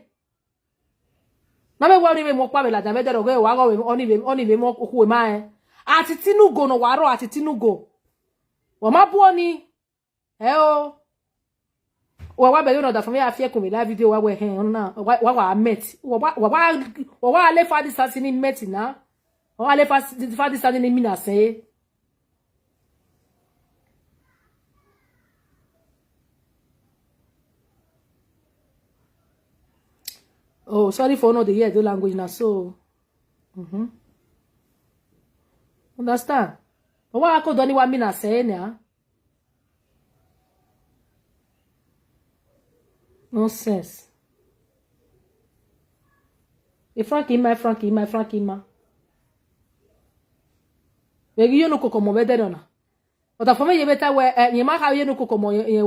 na me wa ni me mo pa be la dan me de ro ge wa go we oni be mo ku we ma e ati tinugo no waro ati tinugo wa ma bu oni o wa be no da for me afie ko me la video wa we hen na wa met wa le fa distance ni met na wa le fa distance ni mi na se Oh, sorry for not the hear the language now. So, understand? But what I could do anyone mean I say now? Nonsense. Frankie ma. Begi yo no kokomo bedero na. Ota fome ye beta we ye ma ka ye no kokomo ye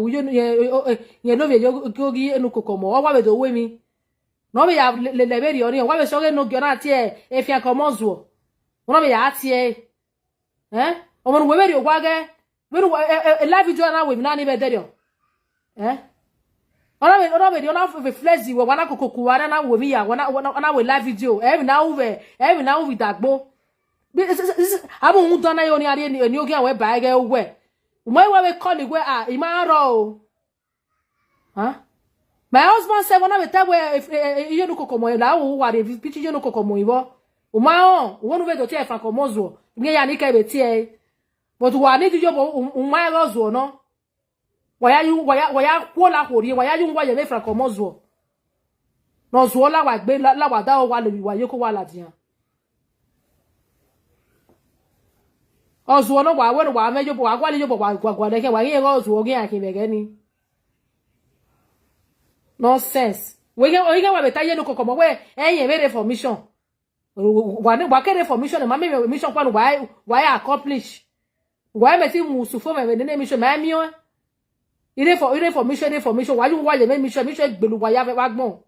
no be yo gogi no kokomo. Wa be do we mi. No be ya le beri ori wa be so ge no gyo na tie e fi akomo zuo. No be ya tie. O mo we beri o gwa ge. We no live video na we na ni bedero. Ona be ona flexi we wana kokoku wana na we mi ya wana we live video. Every now we dagbo. Abo unto na yo ni ari ni ogi awe ba ge we. Umai we call we ima ro. My husband said when I tell we you no kokomo la wo wa re pichi you no kokomo iwo. Uma wonu we do tie fa komo zo. Nge ya ni ka be tie. But wa ni jo umai lo zo no. Waya kwola hori waya yu wa ye me fra komo zo. No zo la wa gbe la wa da o wa le wa ye ko wa la dian. Ozuo no wa we wa mejo bo wa le jo bo wa de ke wa yin ozuo gin akin be ge ni. Nonsense. We get wa beta ye no kokomo we eyin be reformation. Wa ke reformation ma me mission kwa no wa accomplish. Wa me ti musufo me ne mission ma mi o. Reformation wa yu wa ye me mission gbelu wa ya wa gbon.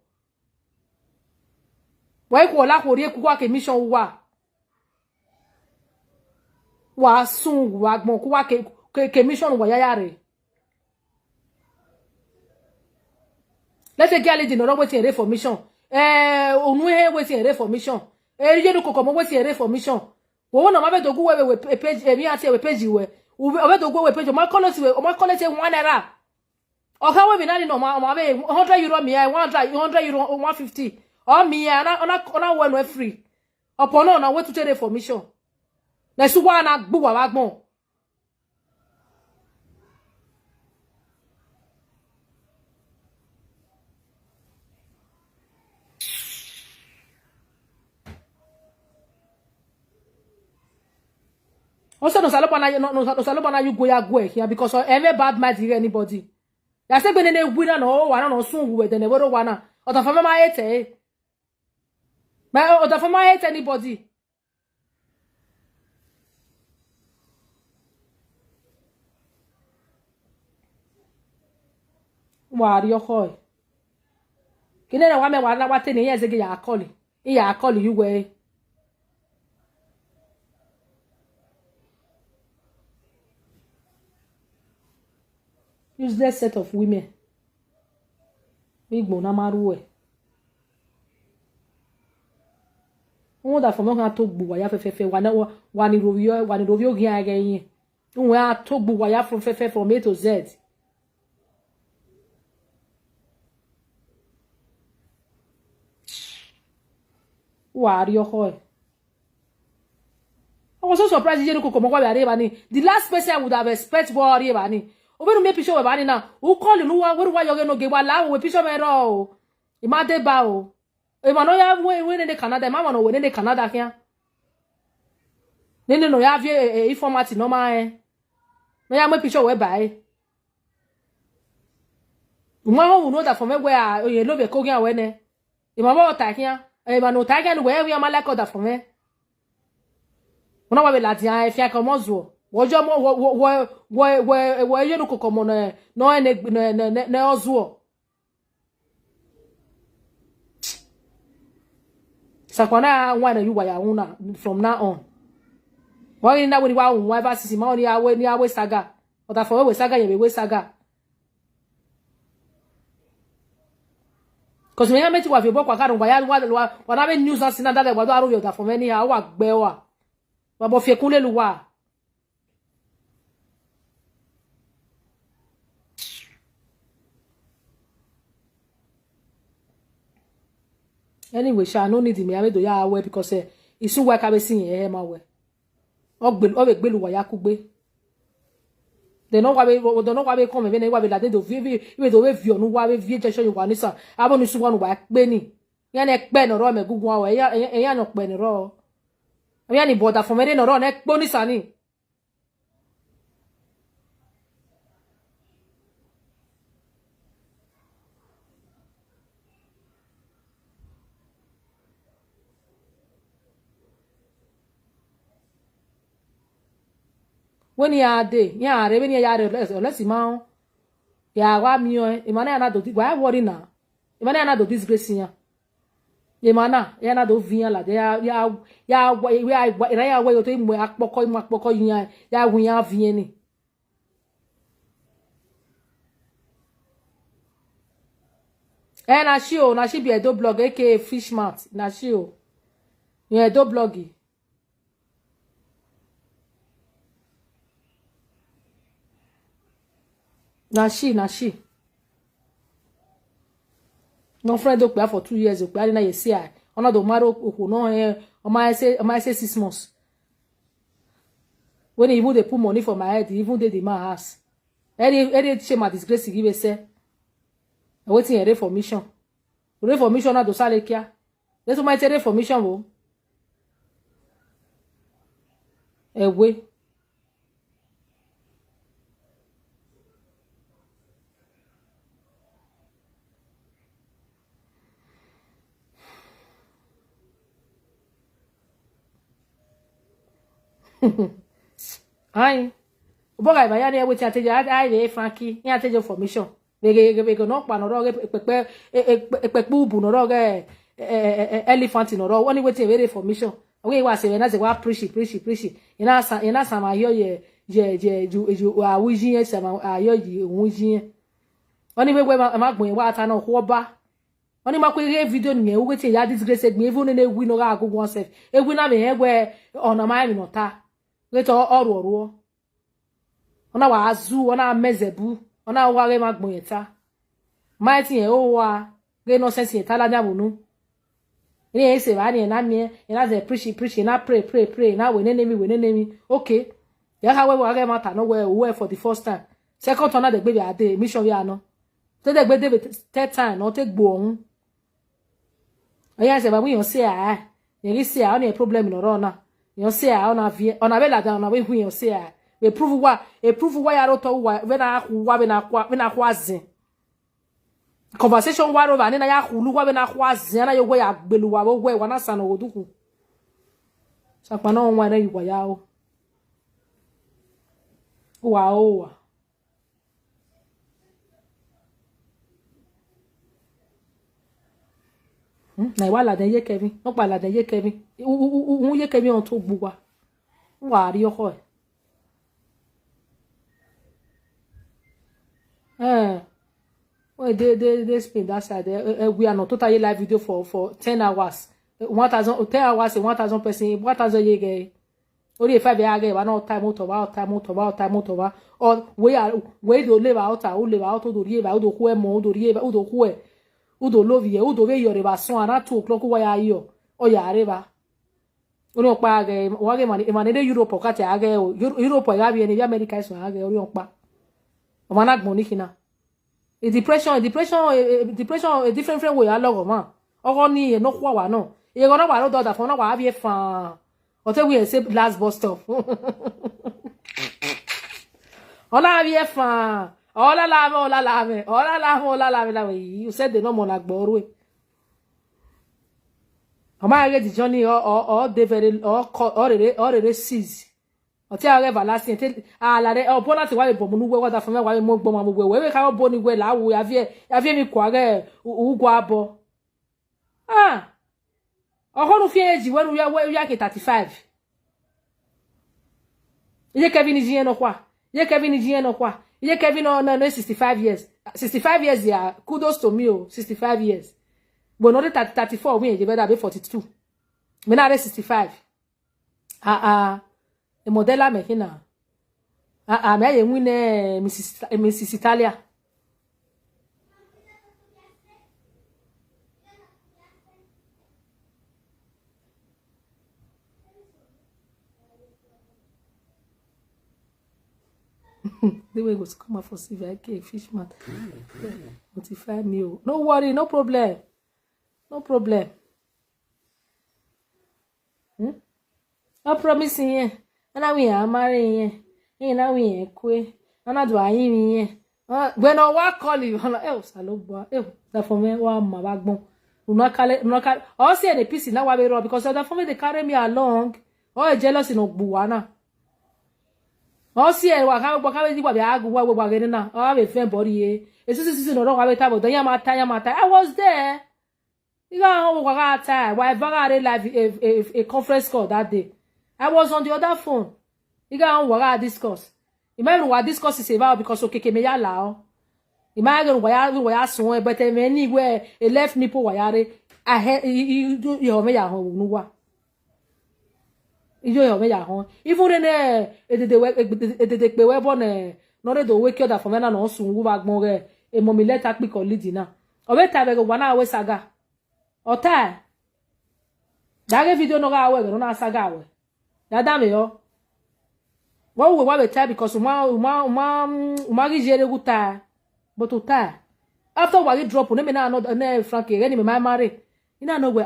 Wa ko la ko ri ku kwa ke mission wa. Wa sun wa gbon ku wa ke mission wa ya re. Let's say girl no wetin reformation. Onu wetin reformation. Je no kokomo wetin reformation. Wo na ma be dogu we page mi ati we page we. Obe dogu we page ma call ti 1 naira. O ka we bi na ni no ma be €100 mi 100 euro 150. O mi ona we no free. Opo na we to reformation. Na su wa na gbu wa gbon. Also no salopa na you go ya go here because every bad might hear anybody. Ya say gbe ne gwina no wa na no sun we de ne woro wa na. Ota fa ma hate. Ma ota fa ma hate anybody. Wa ri oho. Kine na wa me wa na wa te ne yeze ge ya call. Ya call you we. Useless set of women. Big bona maruwe. Wọ́n da fọmọ kan tó gbu wa ya fefefe wa ni rovio gi aga yin. Wọ́n a tó gbu wa ya from fefe from A to Z. Wa ri oho. I was so surprised you ko komo kwa be bani. The last person I would have expect wa ri bani. Oberu me picture we bani na. Who call nu wa we yoge no ge wa la we picture me ro. Imade ba o. E ma no ya we ne Canada, ma no we ne Canada here. Ne no ya vie format no ma No ya me picture we bai. Uma ho no da for me we ye love ko gian we ne. E ma ba ta here. E ma no ta gian we ma like da for me. Una wa be la dia e fi akomo zuo. Wojo mo wo ye no kokomo no ne ozuo. Sakwana wana you wa ya una from now on. Wa na we wa un ever sisi ma oni awe saga. Ota for we saga ye be we saga. Cause me ameti wa fi bo kwa karun wa ya wa na be news and sinada le wa do aro yo da for me ni ha wa gbe wa. Wa bo fi kunle lu wa. Anyway, sha no need me ame do ya awe because isu wa ka be sin e ma we. O be gbelu wa ya kugbe. De no wa be come be na wa be la de do vi we do we vi onu wa be vi je so yo wa ni sa. Abo ni su wa nu wa pe ni. ya na ekpe no ro me gugu awo ya no pe ni ro ya ni border for me no ro na ekpo ni sani when ya dey ya re when ya re let's ma ya wa mi o e ma na do why worry na e ma na do disgrace ya ye mana ya na do via la ya we yo to mu akpoko ya hu ya via ni na she be a do blog aka fishmart na she o ye do bloggy na she no friend okpa for 2 years okpa na ye see I ona do maro oku no o ma say 6 months when even they put money for my head even they my house any shame my disgrace give say waiting a reformation na do sale kia let's my reformation wo ewe ai oboga ba ya na ewe ti ateje ai le franki ya ateje formation bege no pa no ro pepe ubu no ro elephant no ro oni wetin very formation we wa se na se wa preach ina sama yo je ju awujin e sama ayo yi wujin oni we ma gbon wa ata na ho ba oni ma ko re video ni e wetin ya disgrace gbin even na ewi no ga agogo self ewi na me egwe ona ma mi no ta leto oru ona wa azu ona mezebu ona wa re ma gbon eta mighty e o wa re no sense eta la nya bonu ni e se ba ni na mi na ze preach na pray na we nemi okay ya ha we wa re ma ta no we for the first time second time na de gbe bi ade mission we ano to de gbe de third time no te gbo ohun aya se ba we yon se yen se oni problem no ro na yon se ona vie ona be la dan ona we hu yon se we prove wa ya ro to wa we na kwa zin conversation wa ro ba ni na ya hulu wa we na kwa zin na yo we ya gbelu wa we wa na sana oduku sapa na onwa na yiwa ya o wa na wa la den ye Kevin no pa la den ye Kevin ye Kevin on to gbu wa ri oko they spend that side we are not totally live video for 10 hours 1000 10 hours 1000 person 1000 ye ge ori 5 ya ge wa no time motor or we do live out do ri ba do ku e mo do ri ba do ku e udo love ye udo we yore ba so ana 2 o'clock wa ya yo o ya re ba ori opa ge wa ge mani de Europe ka ti age Europe ya bi ni America so age ori opa o mana gbon ni kina depression a different way alogo man ogo ni e no kwa wa no e go no wa lo do da fun no wa bi fan o te we say last bus stop ola bi fan ola la me you said the no mo la gbo ru o ma re di journey o de very o re seize o ti are everlasting te ala re o bona ti wa le bo mu we wa da fun me wa mo gbo ma mo we ka o bo ni we la wo ya vie mi kwa re ugwa abo o ho nu fi eji we ya ke 35 ye Kevin jien no kwa ye Kevin no 65 years ya kudos to me 65 years but no 34 we je better be 42 me na 65 e modela me hina me ye nwine Mrs Italia the way goes come for CVK fishman notify me no worry no problem No problem. No promising ye. And now we are marrying ye. Now we are quay. And I do I ye. When I walk call you, else I love that for me, one my backbone. Unakale. I see the piece now I because that for me they carry me along. Oh, jealous in Buana. I see what we are getting now. I have a friend body. It's just no wrong about the Yamata. I was there. You got why I live a conference call that day. I was on the other phone. You got what discuss. Imagine what discuss is about because okay, me allow. Imagine why I saw but anywhere a left nipple wire. I had you me ya home no wa. You me ya home. Even in the web not the wake that for men and also who bag more a mommy let take me call Lidina. Or better go 1 hour saga. Or tie. That video no go no saga. That damn yo. What we want to tell because uma gere guta but to tie after what drop no me na no Frankie any me marry you know where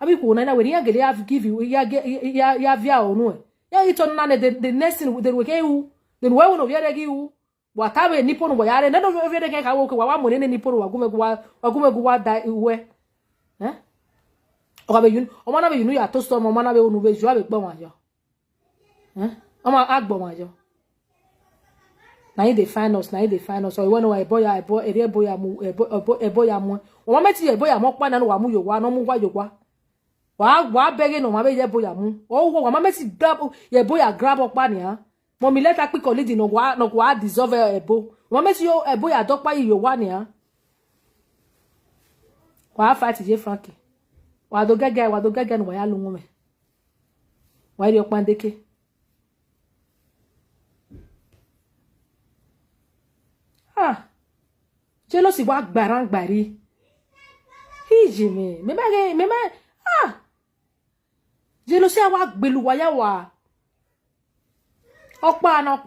abi ko na we ya gele have give you ya via onu ya it on na the next thing they will get you then we no via give you whatever nipo no yare na no via de ka wo wa mo ne nipo wa gume guwa da we o be yun o ma na be yun ya to storm o ma na be onu be ju abi gbon wa yo I'ma agbo majo. Na you dey find us, So you wanna boy ya mu. O ma meti boy ya mo pa na no wa mu yo wa no mu wa yo wa. Wa bege no ma be boy ya mu. O wo wa ma meti grab ye boy ya grab okpa ni ha. Mo mi let akpi colleague no wa dissolve ebo. Wa meti yo boy ya dokpa yo wa ni ha. Wa fight je Frankie. Wa do gaga no wa ya lu mu me. Wa ri okpa ndeke. Jealousy wa gbaran gbari. Hiji me jealousy wa gbelu wa ya wa. Okpa na.